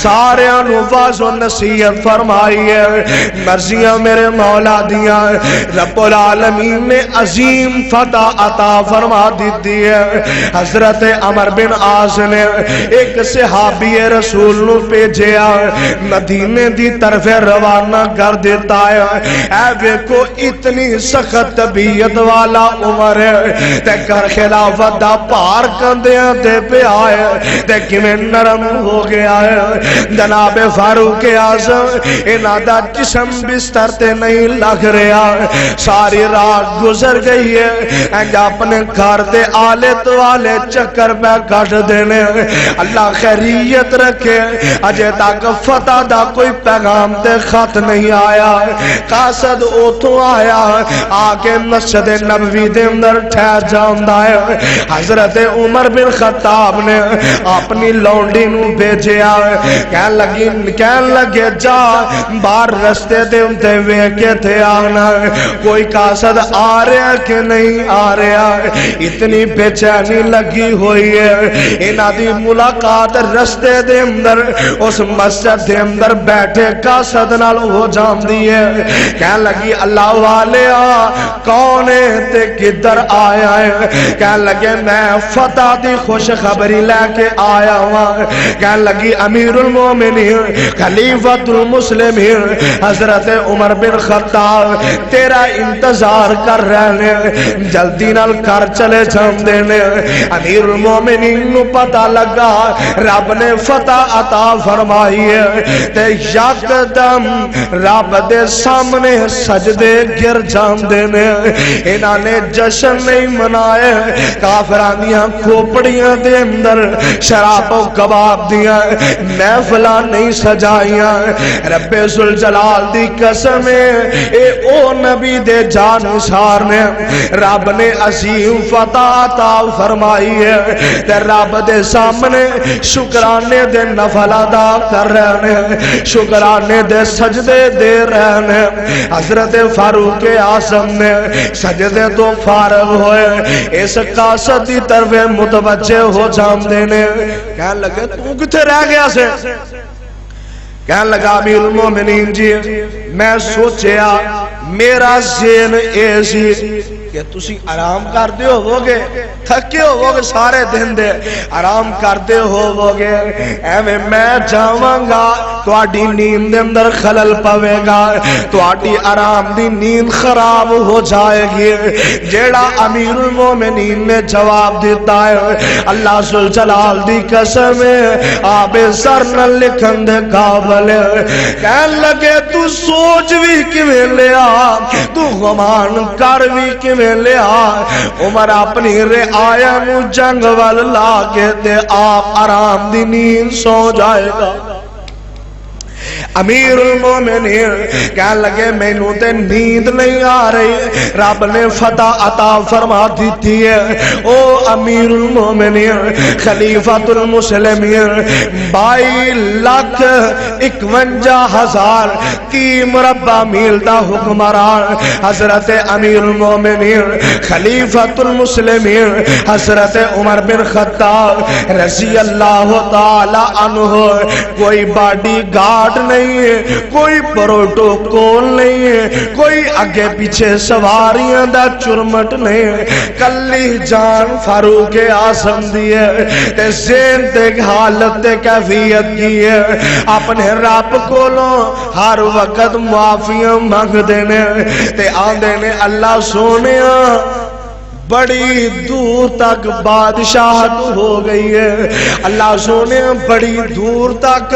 سارے نو واضح و نصیحت فرمائی ہے، مرضیاں میرے مولا دیاں، رب العالمین نے عظیم فتح عطا فرما دیتی ہے۔ حضرت عمر بن عاص نے ایک صحابی رسول نو بھیجیا، مدینے دی طرف روانہ کر دیتا ہے۔ اے ویکھو اتنی سخت طبیعت والا عمر ہے تے کر خلافت دا پار کندیاں تے پہ آئے تے کیویں نرم ہو گیا ہے۔ جناب فاروق اعظم انہاں دا جسم بستر تے نہیں لگ رہا، ساری رات گزر گئی ہے، انج اپنے گھر دے آلے دوالے چکر پہ کٹ دینے، اللہ خیریت رکھے اجے تک فتح دا کوئی پیغام تے خط نہیں آیا۔ قاصد اوتھوں آیا آکے مسجد نبوی دے اندر ٹھہر جاندا ہے۔ حضرت عمر بن خطاب نے اپنی لونڈی نو بھیجیا، کہن لگے جا باہر رستے دے اندے ویکھے تھے آنا کوئی قاصد آ رہا کہ نہیں آ رہا، اتنی بے چینی لگی ہوئی ہے۔ انہاں دی ملاقات رستے دے اندر اس مسجد دے اندر بیٹھے قاصد نال ہو جاندی ہے۔ کہن لگی اللہ والے کون ہے تے کدھر آیا ہے؟ کہن لگے میں فتح دی خوش خبری لے کے آیا ہوں۔ کہن لگی امیر المومنین خلیفۃ المسلمین حضرت عمر بن خطاب تیرا انتظار کر رہے ہیں، جلدی نال کر چلے جاندے نے۔ امیر المومنین نو پتہ لگا رب نے فتح عطا فرمائی ہے تے یکدم رب دے سامنے سجدے گر جاندے نے۔ انہاں نے جشن نہیں منائے، کافراں دیاں کھوپڑیاں دے اندر شراب و کباب دیاں محفلاں نہیں سجائیاں۔ رب ذوالجلال دی قسم اے او نبی دے جانشار نے، رب نے عظیم فتح عطا فرمائی ہے تے رب دے سامنے شکرانے دے نفل ادا کر رہے ہیں، شکرانے دے سجدے دے رہے ہیں۔ حضرت فاروق اعظم نے سجدے تو فارغ ہوئے اس قاصد دی طرف متوجہ ہو جاندے نے۔ کہنے لگے تو کتے رہ گیا سے؟ کہنے لگا امیر المومنین جی میں سوچیا میرا ذہن ایسی کہ تسی آرام کردے ہوگے، تھکے ہوگے سارے دن دے آرام کردے ہوگے، ایویں میں جاواں گا تواڈی نیند دے اندر خلل پوے گا، تواڈی آرام دی نیند خراب ہو جائے گی۔ جیڑا امیر المومنین نے جواب دیتا ہے اللہ ذوالجلال دی قسم آب سر نہ لکھن دے قابل ہے۔ کہن لگے تو سوچ بھی کیویں لیا، تو گمان کر بھی کیویں لیا۔ عمر اپنی رعایا نو جنگ وال لا کے تے آپ آرام دی نیند سو جائے گا۔ امیر المومنین کہنے لگے مینوں تے نیند نہیں آ رہی، رب نے فتح عطا فرما دیتی ہے۔ او امیر المومنین خلیفۃ المسلمین 22,51,000 30 مربع میل دا حکمران حضرت امیر المومنین خلیفۃ المسلمین حضرت عمر بن خطاب رضی اللہ تعالی عنہ کوئی باڈی گارڈ نہیں ہے، کوئی پروٹوکول نہیں ہے، کوئی آگے پیچھے سواریاں دا چرمٹ نہیں ہے، کلی جان فاروق اعظم دی ہے تے ذہن تے حالت تے کیفیت کی ہے۔ اپنے رب کولوں ہر وقت معافیاں منگ دینے تے آندے نے اللہ سونیا بڑی دور تک بادشاہت ہو گئی ہے، اللہ سونے بڑی دور تک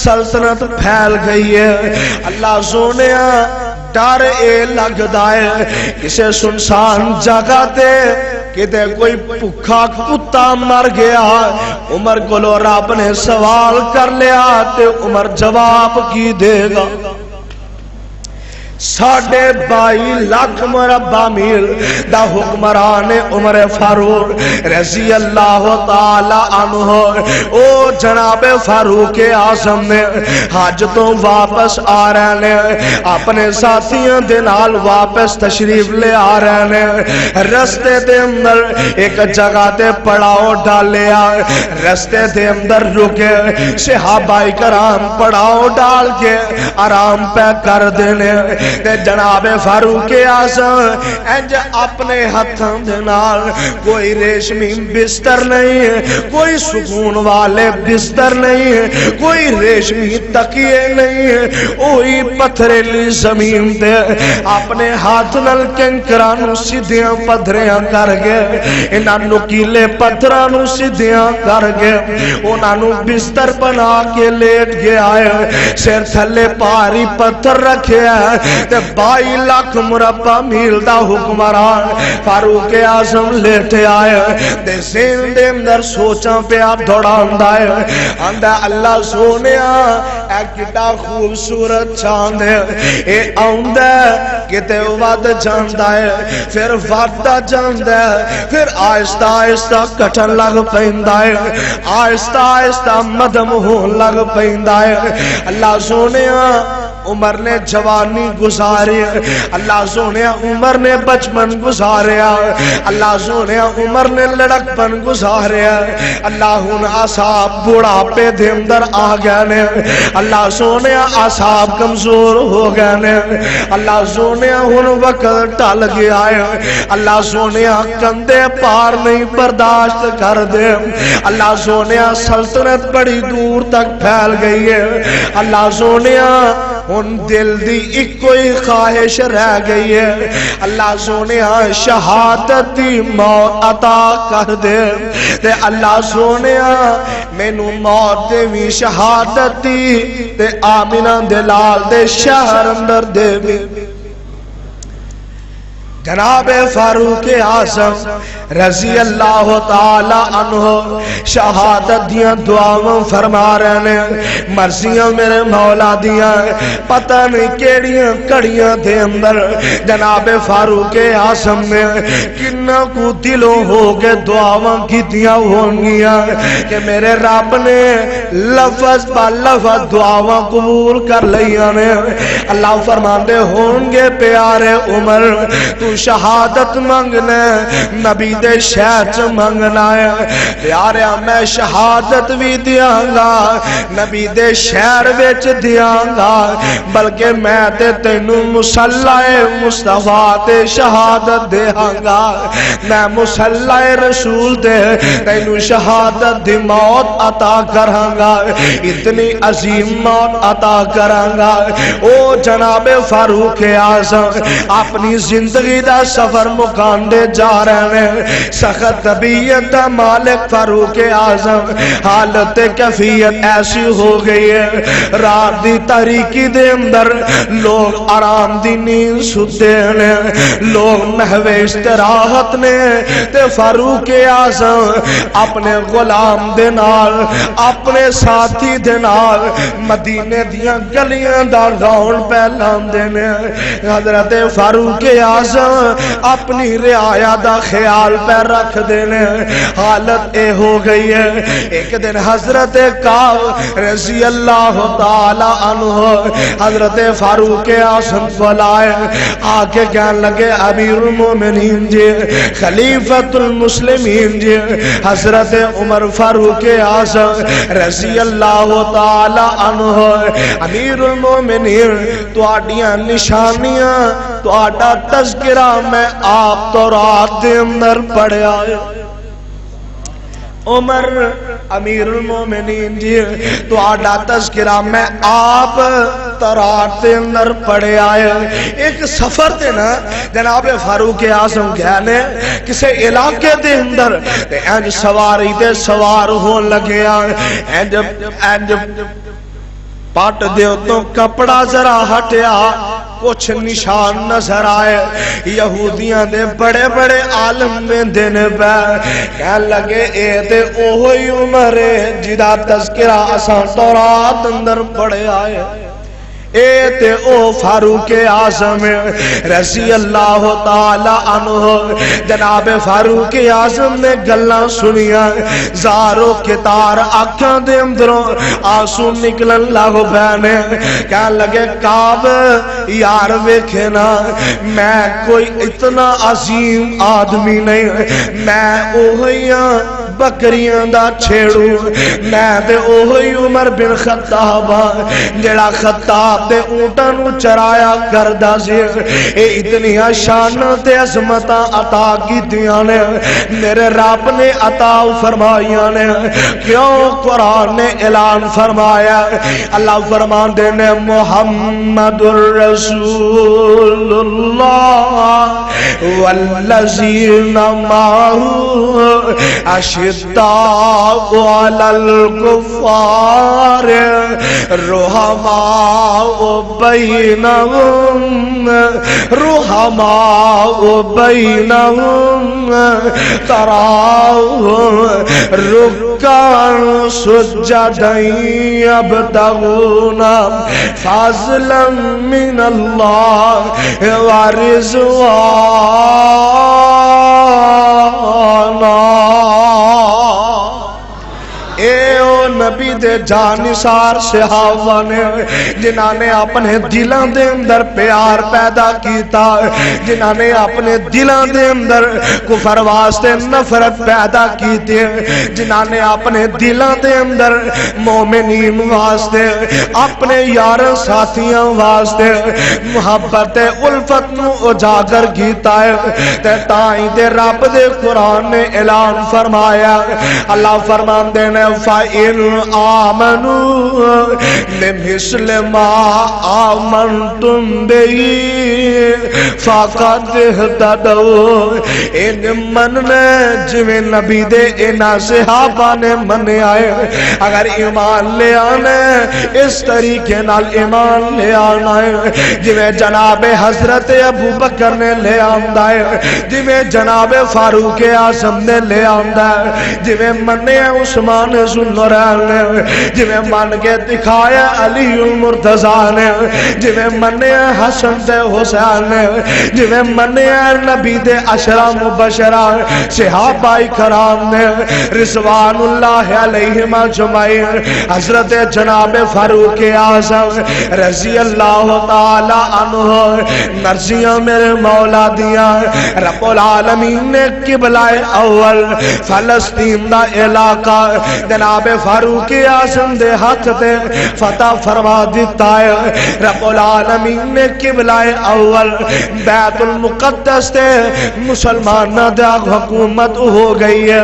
سلطنت پھیل گئی ہے، اللہ سونے ڈر اے لگدا ہے کسے سنسان جگہ تے کتے کوئی بھوکا کتا مر گیا، عمر کولو رب نے سوال کر لیا تے عمر جواب کی دے گا؟ 22.5 لاکھ مربع میل دا حکمران عمر فاروق رضی اللہ تعالی عنہ او جناب فاروق اعظم نے حج تو واپس آ رہے ہیں اپنے ساتھیوں دے نال واپس تشریف لے آ رہے ہیں رستے دے اندر ایک جگہ تے پڑاؤ ڈالیا رستے دے اندر رکے صحابہ کرام پڑاؤ ڈال کے آرام پہ کر دینے تے جناب فاروق اعظم انج اپنے ہاتھوں دے نال کوئی ریشمی بستر نہیں ہے کوئی سکون والے بستر نہیں ہے کوئی ریشمی تکیے نہیں ہے وہی پتھریلی زمین تے اپنے ہاتھ نال کنکراں نوں سیدھیاں پتھریاں کر کے انہاں نکیلے پتھراں نوں سیدھیاں کر کے انہاں نوں بستر بنا کے لیٹ گیا ہے سر تھلے پاری پتھر رکھیا ہے تے 22 لاکھ مربع میل دا حکمران فاروق اعظم لیٹے آئے تے ذہن دے اندر سوچاں پیا دوڑاندا ہے آندا اللہ سونیا اے کڈا خوبصورت چاند ہے اے آوندا کتے ود جاندا ہے پھر ودا جاندا ہے پھر آہستہ آہستہ کٹن لگ پیندا ہے آہستہ آہستہ مدم ہون لگ پیندا ہے اللہ سونیا عمر نے جوانی گزاری اللہ سونیا عمر نے بچپن گزاریا اللہ سونیا عمر نے لڑکپن گزاریا اللہ ہن اصحاب بڑھاپے دے اندر آ گئے نے اللہ سونیا اصحاب کمزور ہو گئے نے اللہ سونیا ہن وقت ٹل گیا ہے اللہ سونیا کندھے پار نہیں برداشت کر دے اللہ سونیا سلطنت بڑی دور تک پھیل گئی ہے اللہ سونیا ان دل دی ایک کوئی خواہش رہ گئی ہے اللہ سونیا شہادت دی موت عطا کر دے تے اللہ سونیا مینوں موت دے وی شہادت دی تے آمینہ دے لال دے شہر اندر دے وی جناب فاروق اعظم رضی اللہ تعالی عنہ شہادت دیاں دعاواں فرما رہے ہیں مرضیاں میرے مولا دیاں پتہ نہیں کیڑیاں کڑیاں دے اندر جناب فاروق اعظم نے کنا کو دلوں ہو کے دعاواں کیتیاں ہونگیاں کہ میرے رب نے لفظ با لفظ دعاواں قبول کر لیاں نے اللہ فرماندے ہونگے پیارے عمر تو شہادت منگنا نبی دے شہر چ منگنا ہے پیارے میں شہادت بھی دیاں گا نبی دے شہر وچ دیاں گا بلکہ میں تے تینوں مصلی مصطفیٰ تے شہادت دیاں گا میں مصلی رسول دے تینوں شہادت دی موت عطا کراں گا اتنی عظیم موت عطا کراں گا او جناب فاروق اعظم اپنی زندگی دا سفر مکان دے جا رہے ہیں سخت طبیعت مالک فاروق اعظم حالت کیفیت ایسی ہو گئی ہے رات دی تاریکی دے اندر لوگ آرام دی نیند ستے ہیں لوگ محو استراحت نے تے فاروق اعظم اپنے غلام دے نال اپنے ساتھی دے نال مدینے دیاں گلیاں دا راؤن پھیلان دینے حضرت فاروق اعظم اپنی رعایا دا خیال پہ رکھ دینے حالت اے ہو گئی ہے ایک دن حضرت کعب رضی اللہ تعالی عنہ حضرت فاروق اعظم بلائے آگے کہنے لگے امیر المومنین جی خلیفۃ المسلمین جی حضرت عمر فاروق اعظم رضی اللہ تعالی عنہ امیر المومنین تو آڈیاں نشانیاں تو آڈا تذکرہ میں آپ تو رات دے اندر پڑھیا عمر امیر المومنین جی تو آڈا تذکرہ میں آپ ترات دے اندر پڑے آئے ایک سفر دے نا جناب فاروق اعظم گہنے کسے علاقے دے اندر اینج سواری دے سوار ہون لگے آئے اینج پاٹ دے تو کپڑا ذرا ہٹیا کچھ نشان نظر آئے یہودیاں دے بڑے بڑے عالم میں دن پہ کہنے لگے اے تے اوہی عمر جدا تذکرہ اساں تورات اندر پڑے آئے اے تے او فاروق اعظم رضی اللہ تعالی عنہ جناب فاروق اعظم نے گلاں سنیاں زارو کتار آنکھاں دے اندروں آنسو نکلن لگ پے کہنے لگے کعب یار ویکھے نا میں کوئی اتنا عظیم آدمی نہیں میں اوہیاں بکریاں دا چھیڑو میں تے اوہی عمر بن خطاب جڑا خطاب دے اونٹاں نو چرایا کردا سی اے اتنی شان تے عظمتاں عطا کیتیاں نے میرے رب نے عطا فرمائیاں نے کیوں قرآن نے اعلان فرمایا اللہ فرماندے نے محمد الرسول اللہ والذین معہ اشداء علی الکفار رحماء بینہم تراہم رکعاً سجداً یبتغون فضلا من اللہ ورضوانا اے او نبی دے جانثار صحابہ نے جنہاں نے اپنے دلاں دے اندر پیار پیدا کیتا جنہاں نے اپنے دلاں دے اندر کفر واسطے نفرت پیدا کیتی جنہاں نے اپنے دلاں دے اندر مومنین واسطے اپنے یار ساتھیاں واسطے محبت الفت نو اجاگر کیتا ہے تے تائیں دے رب دے قرآن نے اعلان فرمایا اللہ فرماندے نے فَإِنْ آمَنُوا بِمِثْلِ مَا آمَنْتُمْ بِهِ فَقَدْ اهْتَدَوْا ان مننے جویں نبی دے انہاں صحابہ نے منے آئے اگر ایمان لے آنے اس طریقے نال ایمان لے آنا ہے جویں جناب حضرت ابو بکر نے لے آندا ہے جویں جناب فاروق اعظم نے لے آندا ہے جویں منے عثمان ذوالنورین نے جویں من کے دکھایا علی المرتضیٰ نے جویں منے حسن تے حسین نے جویں منے نبی دے عشرہ مبشرہ صحابہ کرام نے رضوان اللہ علیہم اجمعین حضرت جناب فاروق اعظم رضی اللہ تعالی عنہ مرضیاں میرے مولا دیا رب العالمین نے قبلہ اول فلسطین دا علاقہ جناب فاروق اعظم دے ہاتھ تے فتح فرما دیتا ہے رب العالمین نے قبلہ اول بیت المقدس تے مسلمان دا حکومت ہو گئی ہے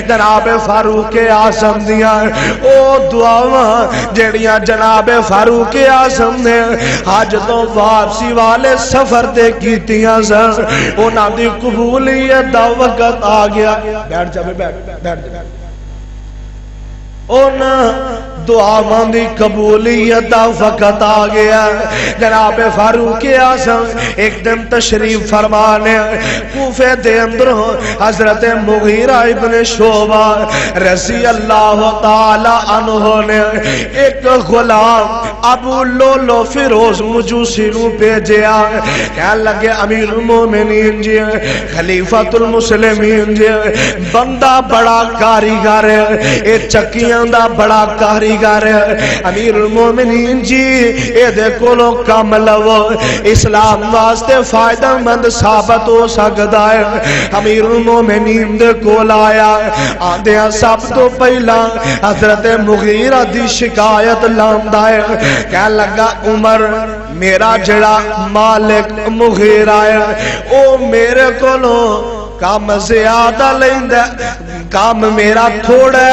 جناب فاروق اعظم دیا او دعاواں جڑیاں جناب فاروق اعظم نے حج تو واپسی والے سفر تے کیتیاں سن انہاں دی قبولیت دا وقت آ گیا بیٹھ جا بیٹھ ان دعاواں دی قبولیت دا وقت آ گیا جناب فاروق اعظم ایک دن تشریف فرمانے کوفے دے اندر حضرت مغیرہ ابن شعبہ رضی اللہ تعالی عنہ نے ایک غلام ابو لولو فیروز مجوسی نو بھیجیا کہنے لگے امیر المومنین جی خلیفۃ المسلمین جی بندہ بڑا کاریگر ہے اے چکیاں دا بڑا کاریگر ہے امیر المومنین جی اے دے کولو کم لو اسلام واسطے فائدہ مند ثابت ہو سکتا ہے امیر المومنین دے کول آیا آندیاں سب تو پہلا حضرت مغیرہ دی شکایت لاندا ہے کہنے لگا عمر میرا جڑا مالک مغیرہ ہے او میرے کولو کام زیادہ لیندا کام میرا تھوڑا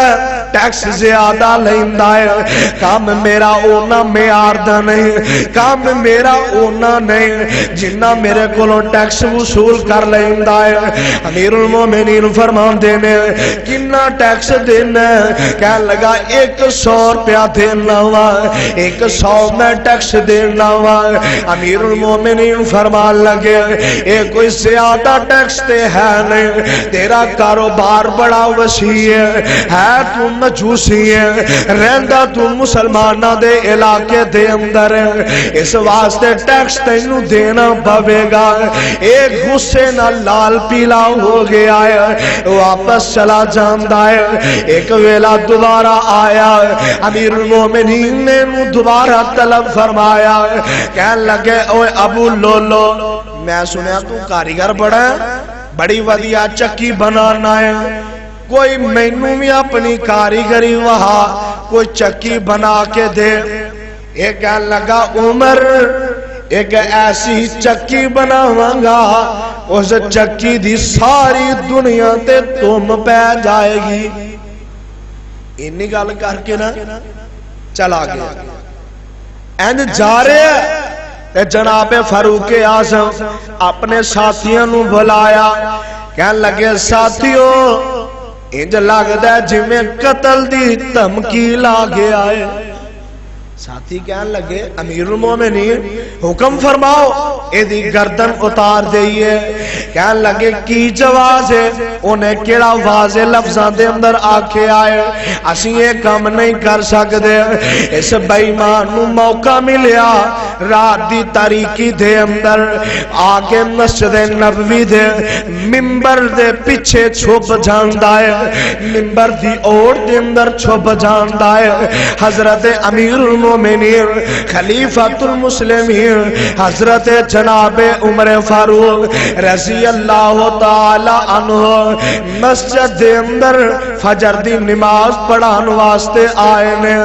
ٹیکس زیادہ لیندا ہے کام میرا اونا معیار دا نہیں کام میرا اونا نہیں جنہ میرے کولوں ٹیکس وصول کر لیندا ہے امیر المومنین فرماندے نے کنا ٹیکس دینا کہنے لگا 100 روپیہ دینا وا 100 میں ٹیکس دینا وا امیر المومنین فرمان لگے اے کوئی زیادہ ٹیکس تے ہے نہیں تیرا کاروبار بڑا بڑا وسیع ہے تو مجوسی ہے رہندا تو مسلماناں دے علاقے دے اندر اس واسطے ٹیکس تینوں دینا پوے گا ایک غصے نہ لال پیلا ہو گیا ہے واپس چلا جاندا ہے ایک ویلا دوبارہ آیا امیر المومنین نے دوبارہ طلب فرمایا کہنے لگے اوے ابو لولو میں سنیا تو کاریگر بڑا ہے بڑی ودیا چکی بنانا ہے کوئی مینوں بھی اپنی کاریگری وہاں کوئی چکی بنا کے دے ایک کہنے لگا عمر ایک ایسی چکی بناواں گا اس چکی دی ساری دنیا تے تم پہ جائے گی انی گل کر کے نا چلا گیا اینج جا رہے ہیں جناب فاروق اعظم اپنے ساتھیوں نو بلایا کہنے لگے ساتھیوں انج لگدا ہے جویں قتل دی دھمکی لا گیا ہے ساتھی کہنے لگے امیر المومنین حکم فرماؤ ایدی گردن اتار دئیے کہنے لگے کی جواز ہے انہیں کیڑا واضح لفظاں دے اندر آکے آئے اسی یہ کام نہیں کر سکتے اس بےمان نو موقع ملیا رات دی تاریکی دے اندر آکے مسجد نبوی دے منبر دے پیچھے چھپ جاندا ہے منبر دی اوڑ دے اندر چھپ جاندا ہے حضرت امیر المومنین خلیفۃ المسلمین حضرت جناب عمر فاروق رضی اللہ تعالی عنہ مسجد دے اندر فجر دی نماز پڑھان واسطے آئے نے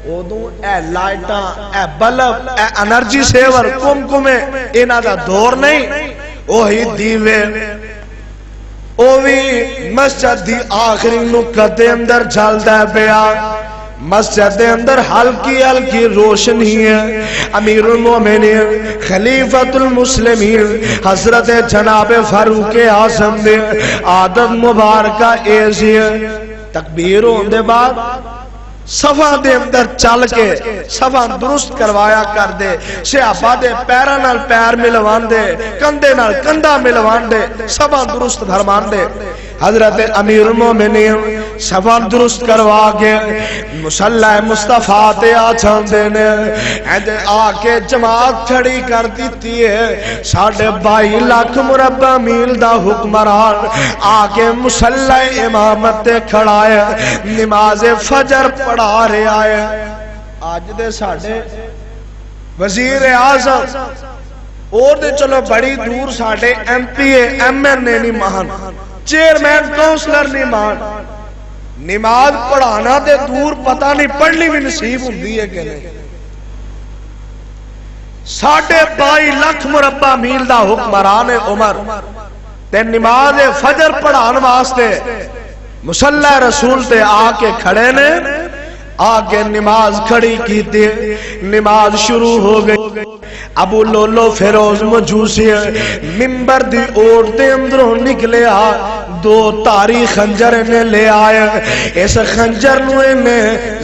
ادوں اے لائٹاں اے بلب اے انرجی سیور کمکمے انہاں دا دور نہیں وہی دیوے او بھی مسجد دی آخری نقطے اندر جلدا پیا مسجد اندر ہلکی ہلکی روشنی ہے امیر المومنین خلیفۃ المسلمین حضرت جناب فاروق اعظم دے عادت مبارکہ ایسی ہے تکبیر ہوندے بعد صفا دے اندر چل کے صفا درست کروایا کر دے صحابہ دے پیراں نال پیر ملوان دے کندھے نال کندھا ملوان دے صفا درست فرمان دے حضرت امیر المومنین صفا درست کروا کے مصلی مصطفیٰ تے آ جاندے نے ایندے آ کے جماعت کھڑی کر دیتی ہے 22.5 لاکھ مربع میل دا حکمران آ کے مصلی امامت تے کھڑا ہے نماز فجر پڑھا رہا ہے آج دے ساڑھے وزیر اعظم اور دے چلو بڑی دور ساڑھے M P A M N A نہیں مان چیئرمین کونسلر نہیں مان نماز پڑھانا دے دور پتہ نہیں پڑھنی بھی نصیب ہوندی ہے کہ نہیں 22.5 لاکھ مربع میل دا حکمران عمر تے نماز فجر پڑھان واسطے مصلی رسول تے آ کے کھڑے نے آگے نماز کھڑی کی تھی نماز شروع ہو گئی ابو لولو فیروز مجوسی منبر دی اوڑتے اندروں نکلے دو تاری خنجر نے لے آئے اس خنجر نے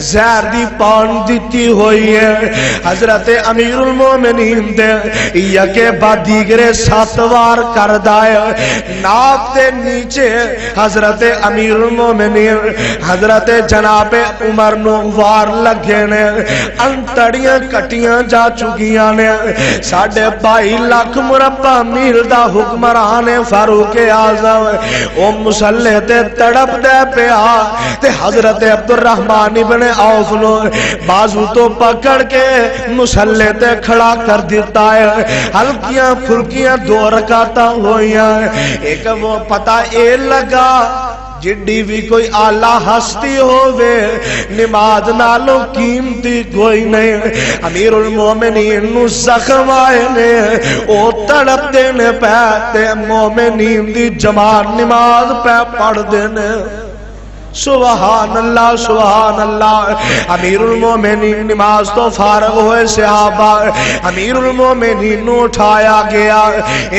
زہر دی پان دیتی ہوئی ہے حضرت امیر المومنین دے یکے بعد دیگرے 7 وار کر دائے ناک دے نیچے حضرت امیر المومنین حضرت جناب عمر نو وار لگے نے انتڑیاں کٹیاں جا چکیاں نے 22.5 لاکھ مربع میل دا حکمران فاروق اعظم او مسلح تے تڑپ دے پیا تے حضرت عبدالرحمن ابن عوف نو بازو تو پکڑ کے مسلح تے کھڑا کر دیتا ہے ہلکیاں پھلکیاں 2 رکعتاں ہوئیاں ایک وہ پتہ اے لگا جڈی بھی کوئی آلہ ہستی ہووے نماز نالو قیمتی کوئی نہیں امیر المومنین نو زخم آئے نے او تڑپ دینے پہ تے مومنین دی جماعت نماز پہ پڑھ دینے سبحان اللہ سبحان اللہ۔ امیر المومنین نماز تو فارغ ہوئے صحابہ، امیر المومنین نو اٹھایا گیا،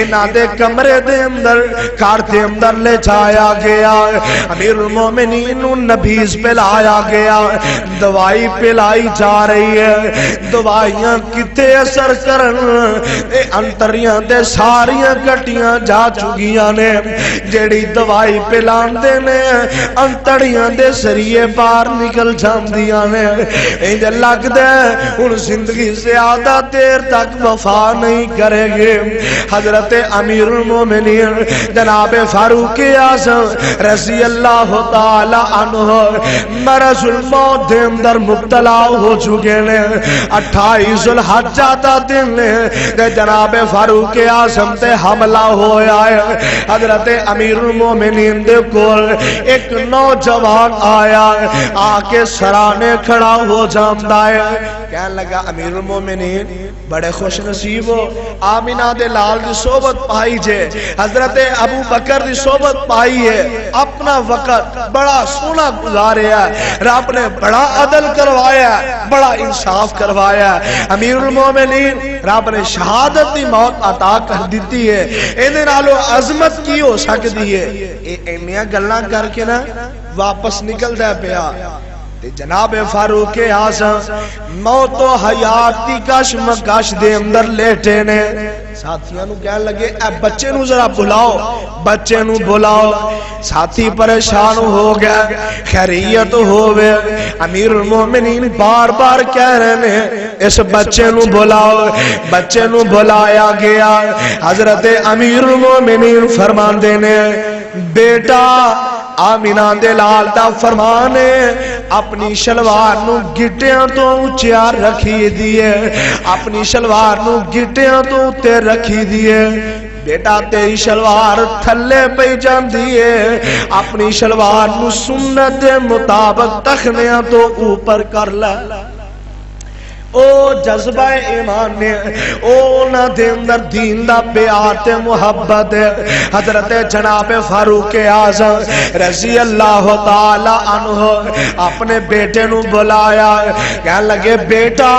انہاں دے کمرے دے اندر کار دے اندر لے جایا گیا، امیر المومنین نو نبیز پلایا گیا، دوائی پلائی جا رہی ہے، دوائیاں کتے اثر کرن، اے انتریاں دے ساریاں کٹیاں جا چکیاں نے، جیڑی دوائی پلان دے نے انتڑیاں دے سریے باہر نکل جاندیاں نے، انج لگ دے ان زندگی زیادہ دیر تک وفا نہیں کرے گے۔ حضرت امیر المومنین جناب فاروق اعظم رضی اللہ تعالی عنہ مرض الموت دے اندر مبتلا ہو چکے نے، 28 ذوالحجہ دا دن نے جناب فاروق اعظم تے حملہ ہویا ہے۔ حضرت امیر المومنین دے کول ایک نوجوان آیا، آ کے سرانے کھڑا ہو جاندا ہے، کہنے لگا امیر المومنین بڑے خوش نصیب ہو، آمینہ دے لال دی صحبت پائی جے، حضرت ابو بکر دی صحبت پائی ہے، اپنا وقت بڑا سونا گزاریا ہے، رب نے بڑا عدل کروایا ہے، بڑا انصاف کروایا ہے، امیر المومنین رب نے شہادت دی موت عطا کر دیتی ہے، اینے نالو عظمت کی ہو سکتی ہے۔ اینیاں گلاں کر کے نا واپس نکل دے پیا، جناب فاروق اعظم موت و حیات دی کشمکش دے اندر لیٹے نے، ساتھیاں نو کہنے لگے اے بچے نو ذرا بلاؤ، بچے نو بلاؤ، ساتھی پریشان ہو گیا، خیریت ہوئے، امیر المومنین بار بار کہہ رہے ہیں اس بچے نو بلاؤ، بچے نو بلایا گیا، حضرت امیر المومنین فرماندے نے بیٹا آمینہ دے لال دا فرمانے اپنی شلوار نو گٹیاں تو اونچیا رکھی دیئے، اپنی شلوار نو گٹیاں تو اتے رکھی دیئے، بیٹا تیری شلوار تھلے پہ جان دیئے، اپنی شلوار نو سنت مطابق تخنیاں تو اوپر کر لے۔ او جذبہ ایمان نے او نہ دے اندر دین دا پیار محبت ہے۔ حضرت جناب فاروق اعظم رضی اللہ تعالی عنہ اپنے بیٹے نو بلایا، کہنے لگے بیٹا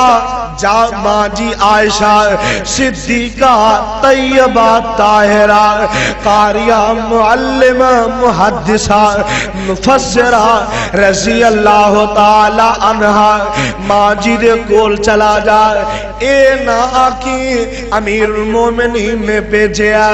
جا ماں جی عائشہ صدیقہ طیبہ طاہرہ قاریہ معلمہ محدثہ مفسرہ رضی اللہ تعالی عنہ ماں جی دے کول چلا جا، اے نہ آکی امیر المومنین نے بھیجیا،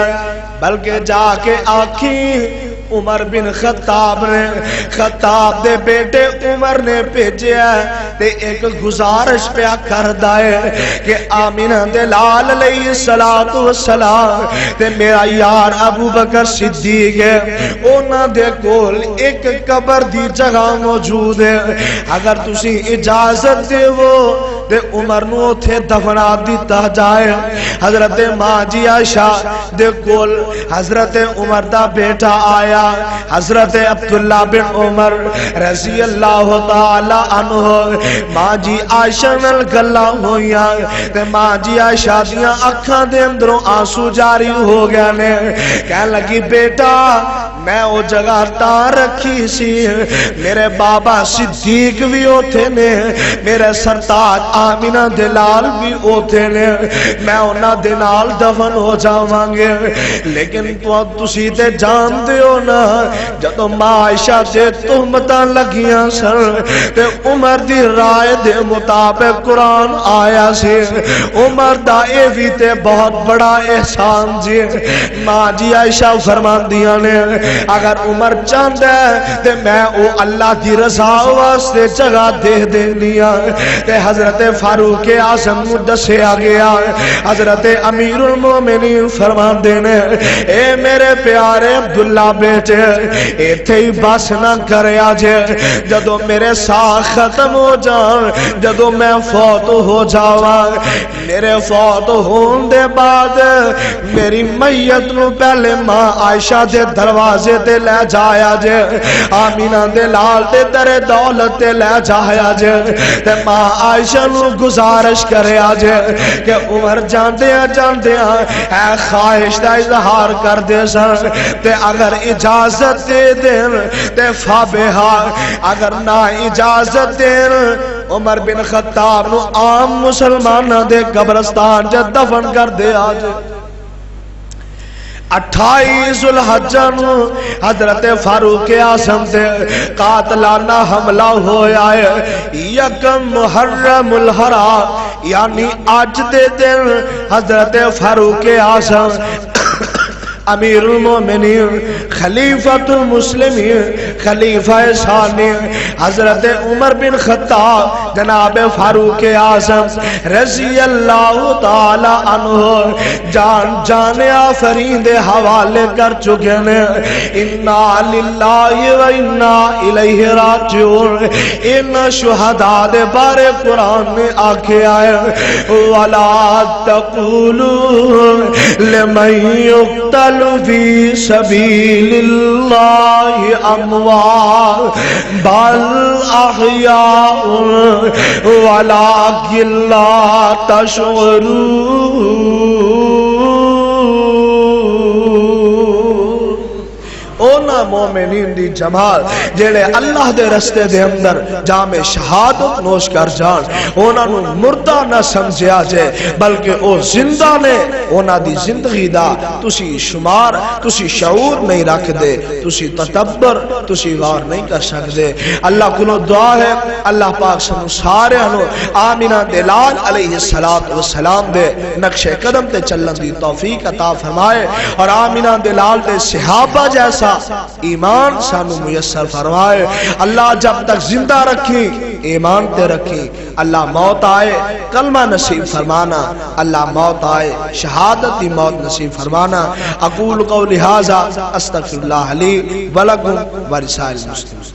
بلکہ جا کے آکی عمر بن خطاب نے، خطاب دے بیٹے عمر نے بھیجیا تے ایک گزارش پیا کر دائے کہ آمینہ دے لال علیہ السلام تے میرا یار ابو بکر صدیق ہے، اونا دے کول ایک قبر دی جگہ موجود ہے، اگر تسی اجازت دے وہ تے عمر نو تھے دفنا دیتا جائے۔ حضرت ماں جی عائشہ دے کول حضرت عمر دا بیٹا آیا، حضرت عبداللہ بن عمر رضی اللہ تعالی عنہ ماں جی عائشہ نال گلاں ہویاں تے ماں جی عائشہ دیاں اکھاں دے اندروں آنسو جاری ہو گئے نے، کہنے لگی بیٹا میں او جگہ تا رکھی سی، میرے بابا صدیق بھی اوتھے نے، میرے سرتاج آمینہ دلال بھی اوتھے نے، میں انہاں دے نال دفن ہو جاواں گے، لیکن تسی تے جان دیو نا جدوں ماں عائشہ تے تہمتاں لگیاں سن تے عمر دی رائے دے مطابق قرآن آیا سی، عمر دا اے بھی تے بہت بڑا احسان جی۔ ماں جی عائشہ فرماندیاں نے اگر عمر چاہتا ہے تے میں او اللہ دی رضا واسطے جگہ دے دینیا، تے حضرت فاروق اعظم نو دسیا گیا، حضرت امیر المومنین فرماندے نے اے میرے پیارے عبداللہ بیٹے ایتھے ہی بس نہ کریا جے، جدو میرے ساتھ ختم ہو جان، جدو میں فوت ہو جاواں، میرے فوت ہون دے بعد میری میت نو پہلے ماں عائشہ دے دروازے دروازے تے لے جایا جے آمینہ دے لال تے در دولت تے لے جایا جے تے ماں عائشہ نو گزارش کرے آجے کہ عمر جاندیاں اے خواہش دا اظہار کر دے سن تے اگر اجازت دے دین تے فابہا اگر نہ اجازت دین عمر بن خطاب نو عام مسلمانہ دے قبرستان جے دفن کر دے آجے 28 ذوالحجہ نو حضرت فاروق اعظم دے قاتلانہ حملہ ہویا ہے یکم محرم الحرام یعنی آج دے دن حضرت فاروق اعظم امیر المومنین خلیفۃ المسلمین خلیفہ ثانی حضرت عمر بن خطاب جناب فاروق اعظم رضی اللہ تعالی عنہ جان آفرین دے حوالے کر چکے نے انا للہ و انا الیہ راجعون ان شہداء دے بارے قرآن میں آکھے آئے وَلَا تَقُولُوا لِمَنْ يُقْتَلُ في سبيل الله أموات بل أحياء ولكن لا تشعرون اونا مومنین دی جمال جیڑے اللہ دے رستے دے اندر جام شہادت نوش کر جان اونا نو مردہ نہ سمجھیا جائے بلکہ او زندہ نے اونا دی زندگی دا تسی شمار تسی شعور نہیں رکھ دے تسی تدبر تسی غور نہیں کر سکتے اللہ کنو دعا ہے اللہ پاک سنو سارے ہنو آمینہ دلال علیہ السلام دے نقش قدم تے چلن دی توفیق عطا فرمائے اور آمینہ دلال دے صحابہ جیسا ایمان سانو میسر فرمائے اللہ جب تک زندہ رکھی ایمان تے رکھی اللہ موت آئے کلمہ نصیب فرمانا اللہ موت آئے شہادتی موت نصیب فرمانا اقول قولی ھذا استغفر اللہ لی ولکم ولسائر المسلمین